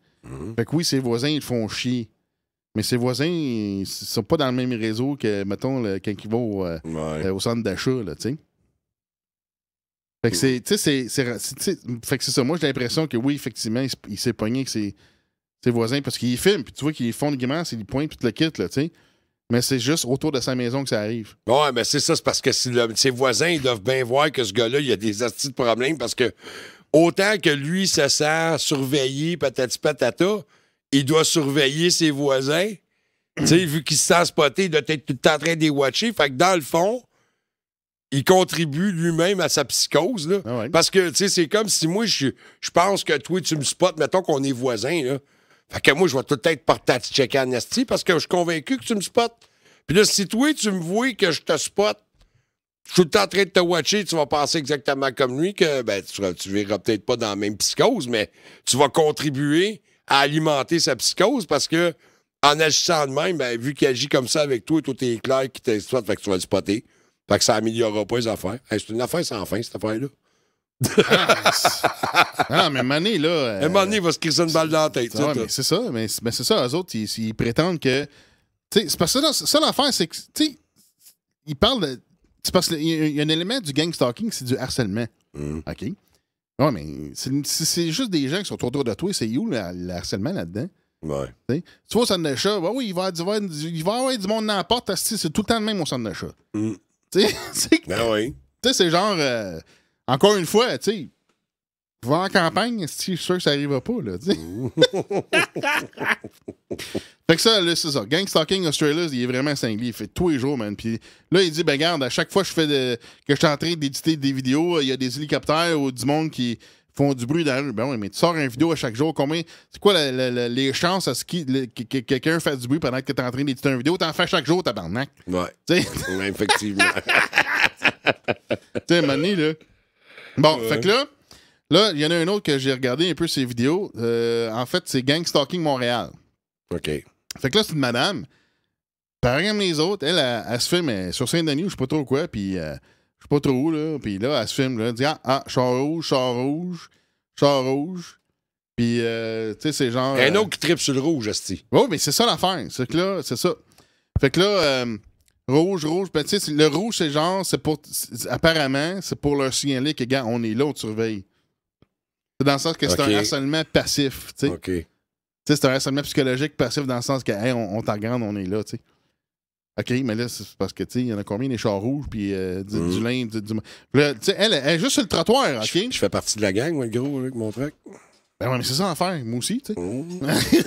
Fait que oui, ses voisins, ils le font chier. Mais ses voisins, ils sont pas dans le même réseau que, mettons, quand ils vont au centre d'achat, là, tu sais. Fait que fait que c'est ça. Moi, j'ai l'impression que oui, effectivement, il s'est pogné avec ses voisins parce qu'ils filment, puis tu vois qu'ils font des grimaces, ils pointent, puis tout le kit, là, tu sais. Mais c'est juste autour de sa maison que ça arrive. Ouais, mais c'est ça, c'est parce que ses voisins, ils doivent bien voir que ce gars-là, il a des astis de problèmes parce que autant que lui se sent surveillé, patati patata, il doit surveiller ses voisins. Tu sais, vu qu'il se sent spoté, il doit être tout le temps en train de les watcher. Fait que dans le fond, il contribue lui-même à sa psychose, là. Ah ouais. Parce que, tu sais, c'est comme si moi, je pense que toi, tu me spots, mettons qu'on est voisins, là. Fait que moi, je vais tout être porter à te checker en esti parce que je suis convaincu que tu me spots. Puis là, si toi, tu me vois que je te spot, je suis tout le temps en train de te watcher, tu vas penser exactement comme lui que, ben, tu verras peut-être pas dans la même psychose, mais tu vas contribuer à alimenter sa psychose parce que, en agissant de même, ben, vu qu'il agit comme ça avec toi, toi, t'es clair qu'il te spot, fait que tu vas le spotter. Fait que ça améliorera pas les affaires. Hey, c'est une affaire sans fin, cette affaire-là. Ah, mais Mané, là. Un moment donné, il va se crisser une balle dans la tête. Ouais, mais c'est ça. Mais c'est ça, eux autres, ils prétendent que. Tu sais, c'est parce que ça, l'affaire, c'est que. Tu sais, ils parlent de. C'est parce qu'il y a un élément du gang stalking, c'est du harcèlement. OK? Ouais, mais c'est juste des gens qui sont autour de toi. C'est où le harcèlement là-dedans? Ouais. Tu vois, au centre d'achat, ouais, oui, il va y avoir du monde dans la porte. C'est tout le temps le même au centre d'achat. Tu sais, Ben oui. c'est genre. Encore une fois, tu sais. Va en campagne, je suis sûr que ça n'arrivera pas, là, tu sais. Fait que ça, là, c'est ça. Gang Stalking Australia, il est vraiment cinglé. Il fait tous les jours, man. Puis là, il dit, ben, regarde, à chaque fois que que je suis en train d'éditer des vidéos, il y a des hélicoptères ou du monde qui font du bruit dans la rue. Ben oui, mais tu sors une vidéo à chaque jour. C'est quoi les chances à ce que quelqu'un fasse du bruit pendant que tu es en train d'éditer une vidéo? T'en fais chaque jour, tabarnak. Ouais. Tu sais? Ouais, effectivement. Tu sais, Mané, là. Bon, fait que là, il y en a un autre que j'ai regardé un peu ses vidéos. En fait, c'est Gang Stalking Montréal. OK. Fait que là, c'est une madame. Pareil comme les autres, elle se filme sur Saint-Denis ou je sais pas trop quoi, puis je sais pas trop où, là. Puis là, elle se filme, là, elle dit char rouge. Puis, tu sais, c'est genre. Un autre qui tripe sur le rouge, esti. Oui, mais c'est ça l'affaire. C'est que là, c'est ça. Fait que là, rouge, ben, tu sais, le rouge, c'est genre, apparemment, c'est pour leur signaler que, gars, on est là, on te surveille. C'est dans le sens que c'est un harcèlement passif, tu sais. OK. Tu sais, c'est un harcèlement psychologique passif dans le sens que, hey, on t'en regarde, on est là, tu sais. OK, mais là, c'est parce que, tu sais, il y en a combien des chars rouges, puis du lin, Là, tu sais, elle est juste sur le trottoir, OK? Je fais partie de la gang, moi, le gros, avec mon truc. Ben ouais, mais c'est ça l'affaire, moi aussi, tu sais.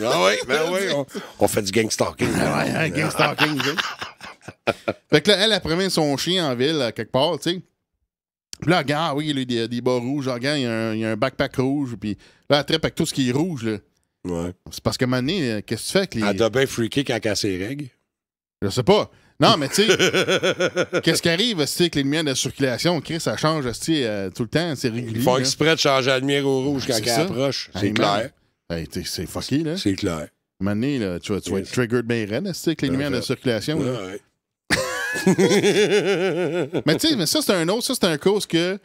Ah oui, ben oui, on fait du gang stalking. Ouais, gang stalking, tu sais. Fait que là, elle promène son chien en ville, quelque part, tu sais. Puis là, regarde, oui, il y a des bas rouges, regarde, il y a un backpack rouge, puis là, elle traite avec tout ce qui est rouge, là. Ouais. C'est parce qu'à un moment donné, qu'est-ce que tu fais avec les. Elle doit bien freaker quand elle casse ses règles. Je sais pas. Non, mais tu sais, qu'est-ce qui arrive avec les lumières de circulation? Chris, ça change tout le temps, c'est régulier. Ils font là. exprès de changer la lumière au rouge quand C'est elle ça. approche. C'est Hey, clair. Hey, c'est fucké, là. C'est clair. À un moment donné, là, tu vas être triggered bien raide, avec les lumières de circulation. Là. Ouais. Mais tu sais, mais ça, c'est un autre. Ça, c'est un cause que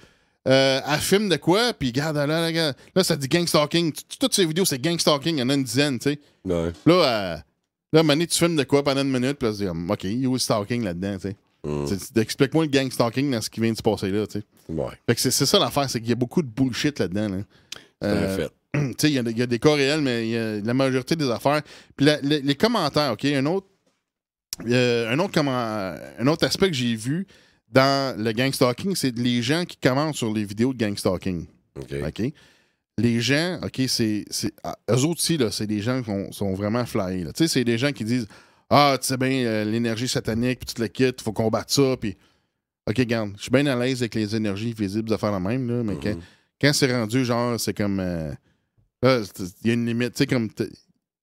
elle filme de quoi, puis regarde, là, ça dit gang stalking. Toutes ces vidéos, c'est gang stalking. Il y en a une dizaine, tu sais. Ouais. Là, à un moment donné, tu filmes de quoi pendant une minute, puis là, tu dis, OK, il y a où le stalking là-dedans, tu sais. Explique-moi le gang stalking dans ce qui vient de se passer là, tu sais. Ouais. Fait que c'est ça l'affaire, c'est qu'il y a beaucoup de bullshit là-dedans. Là. En fait. Tu sais, il y a des cas réels, mais il y a la majorité des affaires. Puis les commentaires, OK, un autre aspect que j'ai vu dans le gang stalking, c'est les gens qui commentent sur les vidéos de gang stalking. OK? Les gens, OK, eux autres aussi, là, c'est des gens qui sont vraiment flyés. Tu sais, c'est des gens qui disent tu sais bien, l'énergie satanique, puis tout le kit, il faut combattre ça, puis OK, regarde, je suis bien à l'aise avec les énergies visibles de faire la même, là, mais quand c'est rendu, genre, c'est comme. Là, il y a une limite. Tu sais, comme. Tu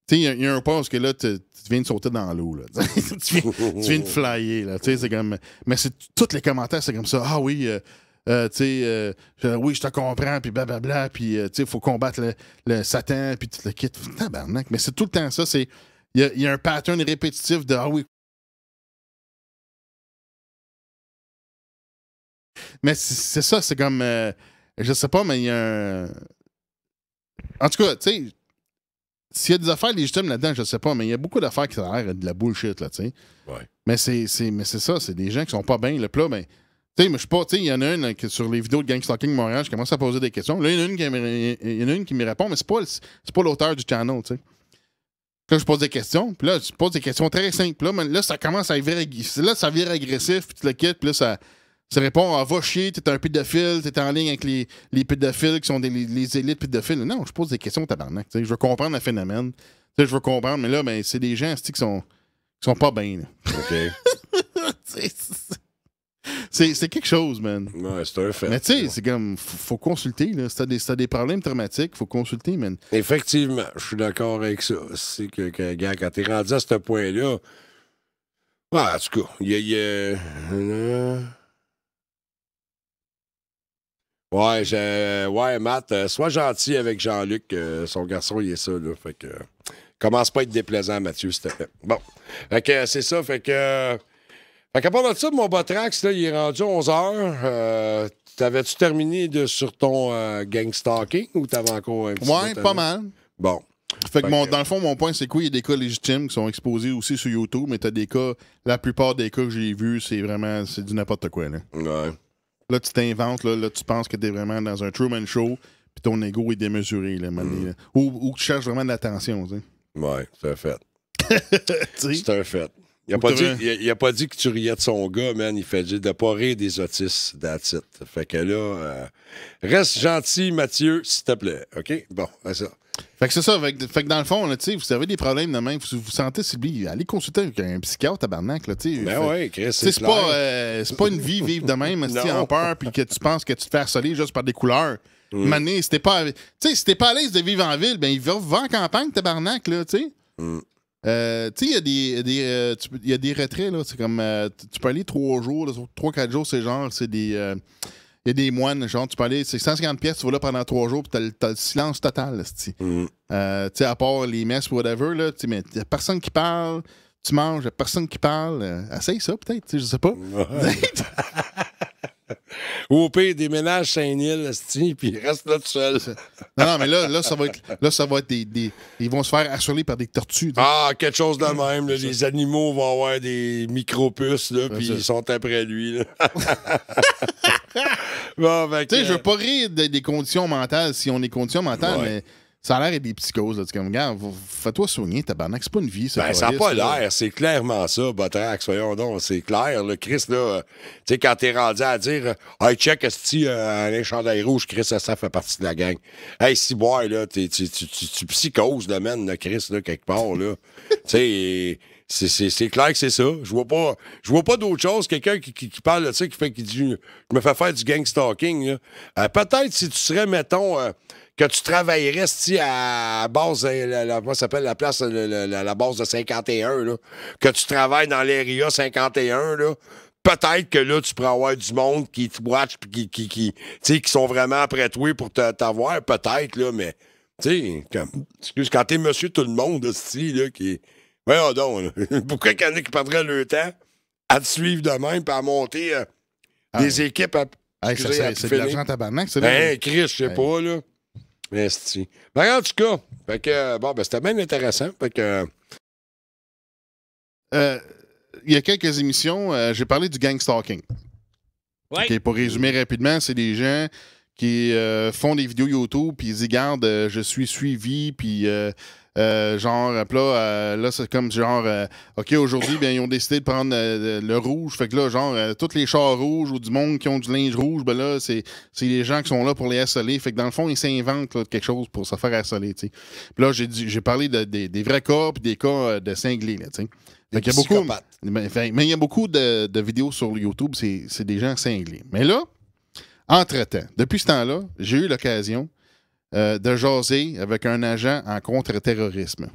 sais, il y a un point où là, tu viens de sauter dans l'eau, là. tu viens de flyer, là. Tu sais, c'est comme. Mais tous les commentaires, c'est comme ça. Ah oui, tu sais, oui, je te comprends, puis blablabla, puis, tu sais, il faut combattre le Satan, puis tout le kit. Tabarnak. Mais c'est tout le temps ça. Il y a un pattern répétitif de ah oui. Mais c'est ça, c'est comme. Je sais pas, mais il y a un. En tout cas, tu sais, s'il y a des affaires légitimes là-dedans, je sais pas, mais il y a beaucoup d'affaires qui ont l'air de la bullshit, là, tu sais. Ouais. Mais c'est ça, c'est des gens qui sont pas bien. Le plat, ben, tu sais, je sais pas, tu sais, il y en a une sur les vidéos de Gang Stalking Montréal, je commence à poser des questions. Là, il y en a une qui me répond, mais c'est pas l'auteur du channel, tu sais. Là, je pose des questions, puis là, tu poses des questions très simples. Là, ça commence à virer, là, ça vire agressif, puis tu le quittes, puis là, ça répond, ah, va chier, t'es un pédophile, t'es en ligne avec les pédophiles qui sont les élites pédophiles. Non, je pose des questions, tabarnak. Je veux comprendre le phénomène. Je veux comprendre, mais là, ben, c'est des gens qui sont pas bien. OK. c'est quelque chose, man. Ouais, c'est un fait. Mais tu sais, c'est comme, faut consulter. Là. Si t'as des problèmes traumatiques, faut consulter, man. Effectivement, je suis d'accord avec ça. C'est que gars, quand t'es rendu à ce point-là, en tout cas, il y a ouais, Matt, sois gentil avec Jean-Luc. Son garçon, il est ça, là. Fait que commence pas à être déplaisant, Mathieu, s'il te plaît. Bon. Fait que c'est ça, fait qu'à part de ça, mon Botrax, là, il est rendu 11h. T'avais-tu terminé sur ton gang stalking ou t'avais encore un petit Ouais, peu pas mal. Bon. Fait que dans le fond, mon point, c'est quoi? Il y a des cas légitimes qui sont exposés aussi sur YouTube, mais t'as des cas, la plupart des cas que j'ai vus, c'est du n'importe quoi, là. Ouais. Là, tu t'inventes, là, tu penses que t'es vraiment dans un Truman Show, puis ton ego est démesuré, là, là. Ou tu cherches vraiment de l'attention, tu sais. Ouais, c'est un fait. Tu sais? C'est un fait. Il a pas dit que tu riais de son gars, man. Il fait dire de pas rire des autistes, that's it. Fait que là, reste gentil, Mathieu, s'il te plaît. OK? Bon, c'est ça. Fait que c'est ça. Fait que dans le fond, là, vous avez des problèmes de même, vous sentez Sylvie, allez consulter avec un psychiatre tabarnak. Là, ben oui, Chris, c'est pas une vie vivre de même, en peur, puis que tu penses que tu te fais harceler juste par des couleurs. Mané, si t'es pas à l'aise de vivre en ville, ben il va en campagne, tabarnak, là, tu sais. Il y a des retraits, là. C'est comme. Tu peux aller 3 jours, 3-4 jours, c'est genre, c'est des. Il y a des moines, genre, tu peux aller, c'est 150 pièces, tu vas là pendant 3 jours, puis t'as le silence total, là, tu sais, à part les messes ou whatever, là, mais il y a personne qui parle, tu manges, il y a personne qui parle. Essaye ça, peut-être, je sais pas. Ou au pire, déménage Saint-Nil, puis reste là tout seul. Non, mais là, ça va être des. Ils vont se faire harceler par des tortues. T'sais. Ah, quelque chose de même. Là, les animaux vont avoir des micro-puces, puis ils sont après lui. Là. Bon, tu sais, je veux pas rire des conditions mentales si on est conditions mentales, mais ça a l'air d'être des psychoses. Là. Comme, gars, fais-toi soigner, tabarnak. C'est pas une vie, ça. Ben, ça n'a pas l'air. C'est clairement ça, Botrax. Voyons donc. C'est clair. Là, Chris, là, tu sais, quand t'es rendu à dire hey, check, esti, un chandail rouge, Chris, ça fait partie de la gang. Hey, si boire, là, tu psychoses, là, man, là, Chris, là, quelque part, là. Tu sais, c'est clair que c'est ça. Je vois pas d'autre chose. Quelqu'un qui parle de ça, qui dit je me fais faire du gang stalking. Peut-être si tu serais, mettons, que tu travaillerais à base, comment s'appelle la place, la base de 51, là, que tu travailles dans l'area 51, là. Peut-être que là, tu pourrais avoir du monde qui te watch et qui sont vraiment après toi pour t'avoir. Peut-être, là, mais tu sais, excuse, quand t'es monsieur tout le monde, aussi, là, qui. Voyons donc, pourquoi qu'il y en a qui perdraient le temps à te suivre de même et à monter des équipes à. C'est de l'argent tabarnak, c'est Ben, Chris, je sais pas, là. Merci. Ben, en tout cas, fait que, bon, ben, c'était bien intéressant. Fait que. Il y a quelques émissions, j'ai parlé du gang stalking. Ouais. Okay, pour résumer rapidement, c'est des gens qui font des vidéos YouTube, puis ils disent, regarde, je suis suivi, puis là, c'est comme genre, OK, aujourd'hui, bien, ils ont décidé de prendre le rouge. Fait que là, genre, tous les chars rouges ou du monde qui ont du linge rouge, ben là, c'est les gens qui sont là pour les harceler. Fait que dans le fond, ils s'inventent là, quelque chose pour se faire harceler, tu sais. Puis là, j'ai parlé des vrais cas puis des cas de cinglés, là, tu sais. Fait qu'il y a beaucoup, mais il y a beaucoup de vidéos sur YouTube, c'est des gens cinglés. Mais là, entre-temps, depuis ce temps-là, j'ai eu l'occasion de jaser avec un agent en contre-terrorisme.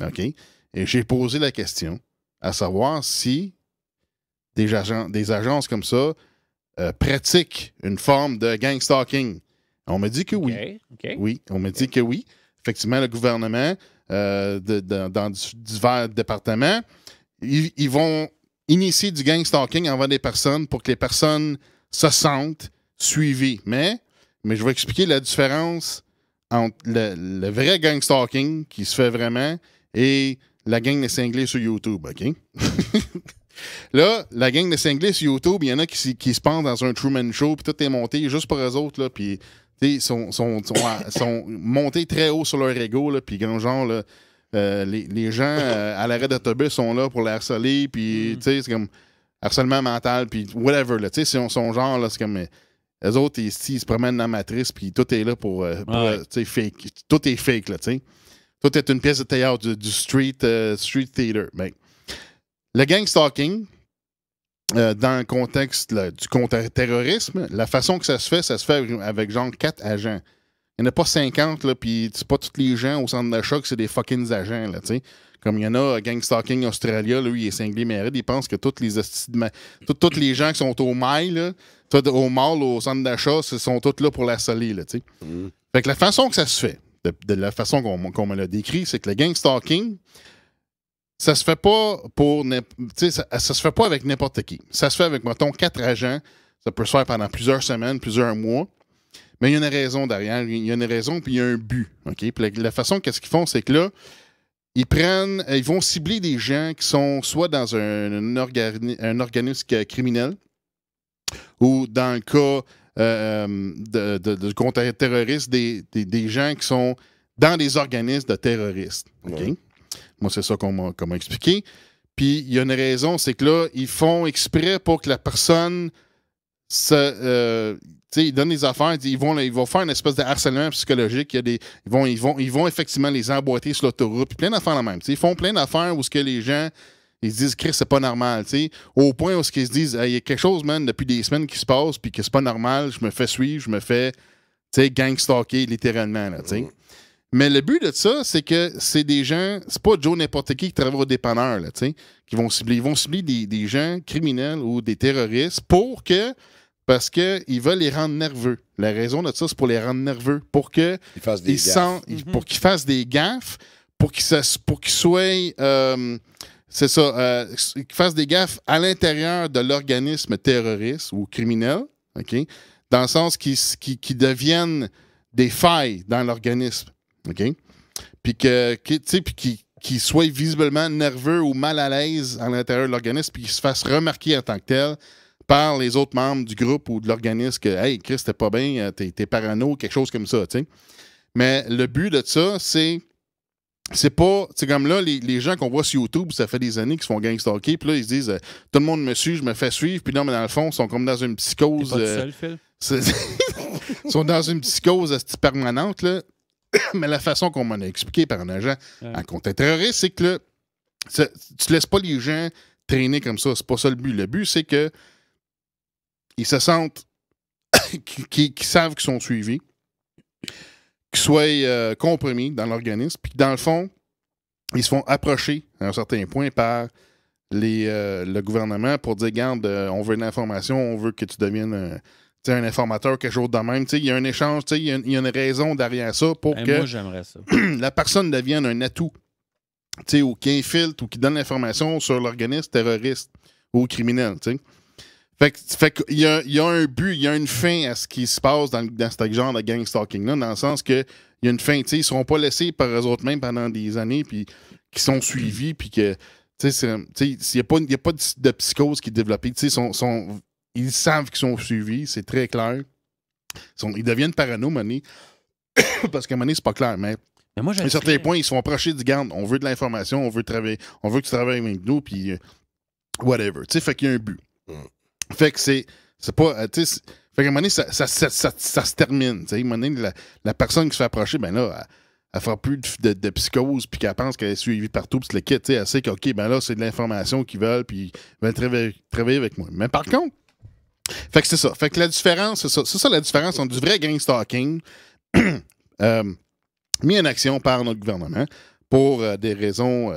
OK? Et j'ai posé la question à savoir si des agences comme ça pratiquent une forme de gang stalking. On m'a dit que oui. Okay. Oui, on m'a dit que oui. Effectivement, le gouvernement, dans divers départements, ils vont initier du gang stalking envers des personnes pour que les personnes se sentent suivies. Mais je vais expliquer la différence entre le vrai gang stalking qui se fait vraiment et la gang de cinglés sur YouTube, OK? Là, la gang de cinglés sur YouTube, il y en a qui se pensent dans un Truman Show, puis tout est monté juste pour eux autres, là, puis ils sont montés très haut sur leur ego, là, puis comme genre, là, les gens à l'arrêt d'autobus sont là pour les harceler, puis c'est comme harcèlement mental, puis whatever, là, son genre, là, c'est comme... eux autres, ils se promènent dans la matrice, puis tout est là pour fake. Tout est fake, là, tu sais. Tout est une pièce de théâtre du street theater. Ben, le gang stalking, dans le contexte du contre-terrorisme, la façon que ça se fait avec genre 4 agents. Il n'y en a pas 50, là, puis c'est pas tous les gens au centre d'achat que c'est des fucking agents, là, tu sais. Comme il y en a, Gang Stalking Australia, lui, il est cinglé mérite. Il pense que tous les gens qui sont au mail, là, au mall, au centre d'achat, sont tous là pour la soler, là, tu sais. Fait que la façon que ça se fait, de la façon qu'on me l'a décrit, c'est que le gang stalking, ça se fait pas ça se fait pas avec n'importe qui. Ça se fait avec, mettons, 4 agents. Ça peut se faire pendant plusieurs semaines, plusieurs mois. Mais il y a une raison derrière. Il y a une raison, puis il y a un but. OK? Puis la façon qu'est-ce qu'ils font, c'est que là, ils vont cibler des gens qui sont soit dans un organisme criminel ou dans le cas de contre-terroristes, des gens qui sont dans des organismes de terroristes. Okay? Moi, c'est ça qu'on m'a expliqué. Puis, il y a une raison, c'est que là, ils font exprès pour que la personne ils donnent des affaires, ils vont faire une espèce de harcèlement psychologique. Ils vont effectivement les emboîter sur l'autoroute, puis plein d'affaires la même. Ils font plein d'affaires où ce que les gens ils se disent Chris, c'est pas normal. Au point où ils se disent il y a quelque chose, man, depuis des semaines qui se passe, puis que c'est pas normal, je me fais suivre, je me fais gang stalker littéralement. Là, mais le but de ça, c'est que c'est des gens, c'est pas Joe n'importe qui travaille au dépanneur, là, qui vont cibler. Ils vont cibler des gens criminels ou des terroristes parce qu'ils veulent les rendre nerveux. La raison de ça, c'est pour les rendre nerveux. Pour qu'ils fassent des gaffes. Pour qu'ils fassent des gaffes, pour qu'ils soient... qu'ils fassent des gaffes à l'intérieur de l'organisme terroriste ou criminel, OK? Dans le sens qu'ils deviennent des failles dans l'organisme, OK? Puis qu'ils soient visiblement nerveux ou mal à l'aise à l'intérieur de l'organisme, puis qu'ils se fassent remarquer en tant que tel par les autres membres du groupe ou de l'organisme que « Hey, Chris, t'es pas bien, t'es parano », quelque chose comme ça, tu sais. Mais le but de ça, c'est pas... C'est comme là, les gens qu'on voit sur YouTube, ça fait des années qu'ils se font gang stalker, puis là, ils se disent tout le monde me suit, je me fais suivre », puis non, mais dans le fond, ils sont comme dans une psychose... T'es pas tout seul, Phil? Ils sont dans une psychose permanente, là. Mais la façon qu'on m'en a expliqué par un agent en contre-terroriste, c'est que là, tu laisses pas les gens traîner comme ça. C'est pas ça le but. Le but, c'est que ils se sentent qu'ils savent qu'ils sont suivis, qu'ils soient compromis dans l'organisme, puis dans le fond, ils se font approcher à un certain point par le gouvernement pour dire, regarde, on veut une information, on veut que tu deviennes un informateur, quelque chose de même. Il y a un échange, il y a une raison derrière ça pour que moi, j'aimerais ça. La personne devienne un atout, ou qui infiltre ou qui donne l'information sur l'organisme terroriste ou criminel. T'sais. Fait qu'il y a un but, il y a une fin à ce qui se passe dans ce genre de gang stalking-là, dans le sens qu'il y a une fin. Ils ne seront pas laissés par eux autres mêmes pendant des années, puis qui sont suivis, puis que il n'y a pas de psychose qui est développée. Ils savent qu'ils sont suivis, c'est très clair. Ils deviennent parano, mané, parce qu'à un moment donné, c'est pas clair, mais moi, à un certain point, ils sont approchés du garde. On veut de l'information, on veut travailler, on veut que tu travailles avec nous, puis whatever. Fait qu'il y a un but. Fait que c'est pas. Fait qu'à un moment donné, ça se termine. À un moment donné, la personne qui se fait approcher, ben là, elle fera plus de psychose, puis qu'elle pense qu'elle est suivie partout, puis le quitte. Elle sait que, OK, ben là, c'est de l'information qu'ils veulent, puis ils veulent travailler avec moi. Mais par contre, fait que c'est ça. Fait que la différence, c'est ça la différence entre du vrai gang stalking mis en action par notre gouvernement pour des raisons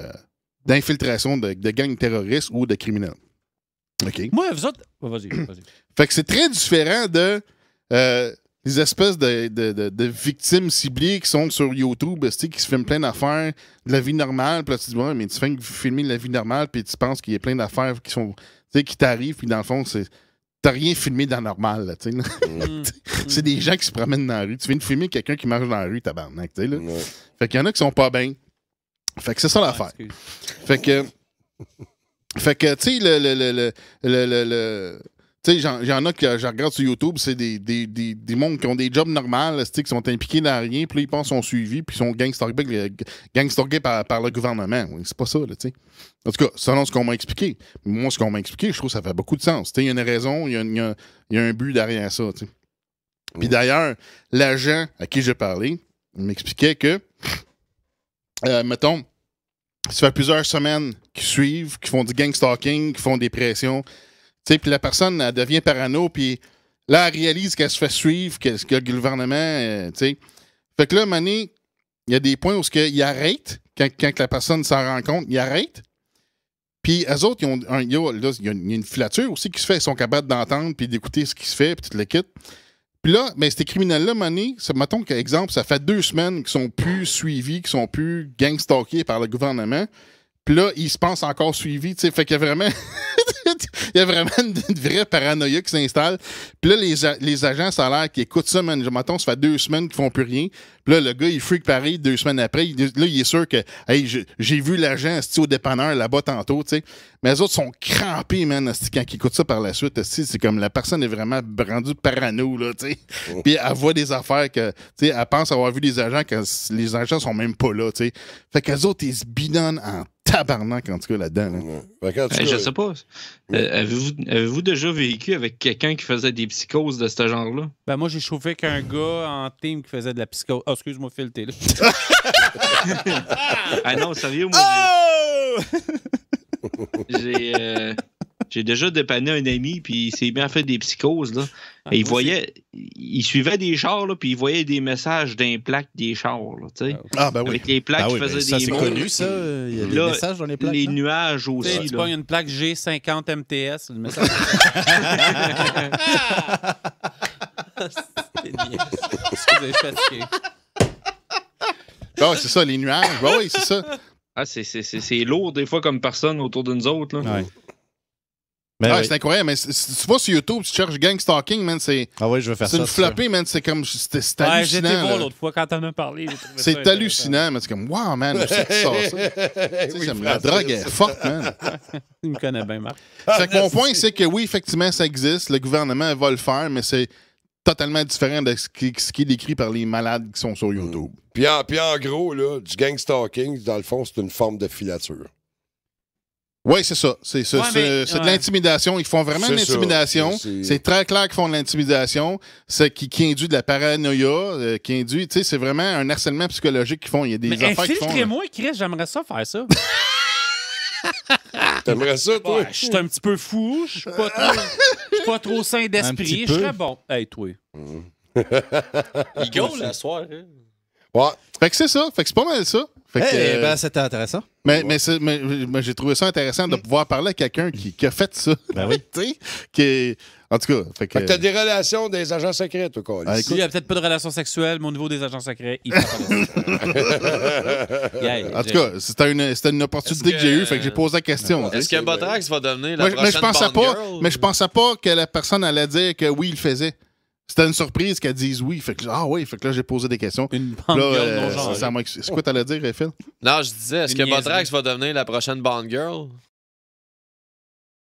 d'infiltration de gangs terroristes ou de criminels. OK? Moi, vous autres... Vas-y. Fait que c'est très différent de les espèces de victimes ciblées qui sont sur YouTube, qui se filment plein d'affaires de la vie normale. Puis là, tu dis, ouais, mais tu fais filmer de la vie normale, puis tu penses qu'il y a plein d'affaires qui t'arrivent, puis dans le fond, t'as rien filmé d'anormal, là, tu sais. C'est des gens qui se promènent dans la rue. Tu viens de filmer quelqu'un qui marche dans la rue, tabarnak, tu sais, là. Fait qu'il y en a qui sont pas bien. Fait que c'est ça l'affaire. Fait que, tu sais, tu sais, j'en ai que je regarde sur YouTube, c'est des mondes qui ont des jobs normaux, qui sont impliqués dans rien, puis là, ils pensent qu'ils sont suivis, puis ils sont gangstogués par le gouvernement. Oui, c'est pas ça, là, tu sais. En tout cas, selon ce qu'on m'a expliqué. Moi, ce qu'on m'a expliqué, je trouve que ça fait beaucoup de sens. Il y a une raison, il y a un but derrière ça, tu sais. Puis d'ailleurs, l'agent à qui j'ai parlé, il m'expliquait que, mettons, ça fait plusieurs semaines qu'ils suivent, qu'ils font du gang-stalking, qu'ils font des pressions. Tu sais, puis la personne, elle devient parano, puis là, elle réalise qu'elle se fait suivre, que le gouvernement, tu sais. Fait que là, Mané, il y a des points où il arrête, quand la personne s'en rend compte, il arrête. Puis eux autres, il y a une filature aussi qui se fait. Ils sont capables d'entendre, puis d'écouter ce qui se fait, puis tout le kit. Puis là, ben, ces criminels-là, Mané, mettons qu'exemple, ça fait 2 semaines qu'ils sont plus suivis, qu'ils sont plus gang-stalkés par le gouvernement. Puis là, ils se pensent encore suivis, tu sais. Fait qu'il y a vraiment... Il y a vraiment une vraie paranoïa qui s'installe. Puis là, les agents, ça a l'air qu'ils écoutent ça, man. Mettons, ça fait 2 semaines qu'ils font plus rien. Puis là, le gars, il freak pareil 2 semaines après. Là, il est sûr que, hey, j'ai vu l'agent au dépanneur là-bas tantôt, tu sais. Mais les autres sont crampés, man, quand ils écoutent ça par la suite. C'est comme la personne est vraiment rendue parano, là, tu sais. Puis elle voit des affaires que, tu sais, elle pense avoir vu des agents quand les agents sont même pas là, tu sais. Fait qu'eux autres, ils se bidonnent en tabarnak, en tout cas, là-dedans. Là. Je sais pas. Avez-vous déjà vécu avec quelqu'un qui faisait des psychoses de ce genre-là? Ben moi, j'ai chauffé qu'un gars en team qui faisait de la psychose. Oh, excuse-moi, Phil, t'es là. Ah non, sérieux, moi, j'ai déjà dépanné un ami, puis il s'est bien fait des psychoses, là. Et il suivait des chars, là, puis il voyait des messages d'un plaque des chars, là, tu sais. Ah, ben oui. Avec les plaques qui faisaient ça, des c'est mots. connu, ça. Il y a des messages dans les plaques. Les non? nuages aussi, Tu là. pognes une plaque G50 MTS, le message. Excusez, je suis fatigué. Ah, c'est ça, les nuages. Ah oui, c'est ça. Ah, c'est lourd, des fois, comme personne autour de nous autres, là. Ouais. Ben oui. C'est incroyable, mais si tu vas sur YouTube, tu cherches gang stalking, man, c'est je vais faire ça. une flopée, man, c'est comme, c'est Ouais, hallucinant. j'étais voir là. l'autre fois quand t'en as parlé. C'est hallucinant, mais c'est comme, wow, man, où c'est que tu sors ça? Tu sais, la drogue est forte, man. Il me connaît bien, Marc. Fait que mon point, c'est que oui, effectivement, ça existe, le gouvernement va le faire, mais c'est totalement différent de ce qui est décrit par les malades qui sont sur YouTube. Puis en gros, là, du gang stalking, dans le fond, c'est une forme de filature. Oui, c'est ça. C'est de l'intimidation. Ils font vraiment de l'intimidation. C'est très clair qu'ils font de l'intimidation. C'est qui induit de la paranoïa, qui induit, tu sais, c'est vraiment un harcèlement psychologique qu'ils font. Il y a des affaires qu'ils font. Infiltrez-moi, Chris, j'aimerais ça faire ça. T'aimerais ça, toi? Ouais, je suis un petit peu fou, je suis pas trop sain d'esprit, je serais bon. Hey, toi. Il gaule la soirée. Ouais. Fait que c'est ça. Fait que c'est pas mal ça. Fait que, Ben, c'était intéressant. mais j'ai trouvé ça intéressant de pouvoir parler à quelqu'un qui a fait ça. Ben oui. Tu sais, en tout cas. Fait que t'as des relations des agents secrets, toi, Carlis. Ah, Il n'y a peut-être pas de relation sexuelle, mais au niveau des agents secrets, il fait pas en tout cas, c'était une opportunité que j'ai eue, fait que j'ai posé la question. Est-ce que Botrax va devenir la Mais prochaine je pensais Bond pas, Girl? mais je pensais pas que la personne allait dire que oui, il le faisait. C'était une surprise qu'elle dise oui. Fait que, oui, fait que là, j'ai posé des questions. Une Là, bande gueule non genrée. c'est quoi t'allais dire, Phil? Non, je disais, est-ce Une que niaiserie. Botrax va devenir la prochaine Bond Girl?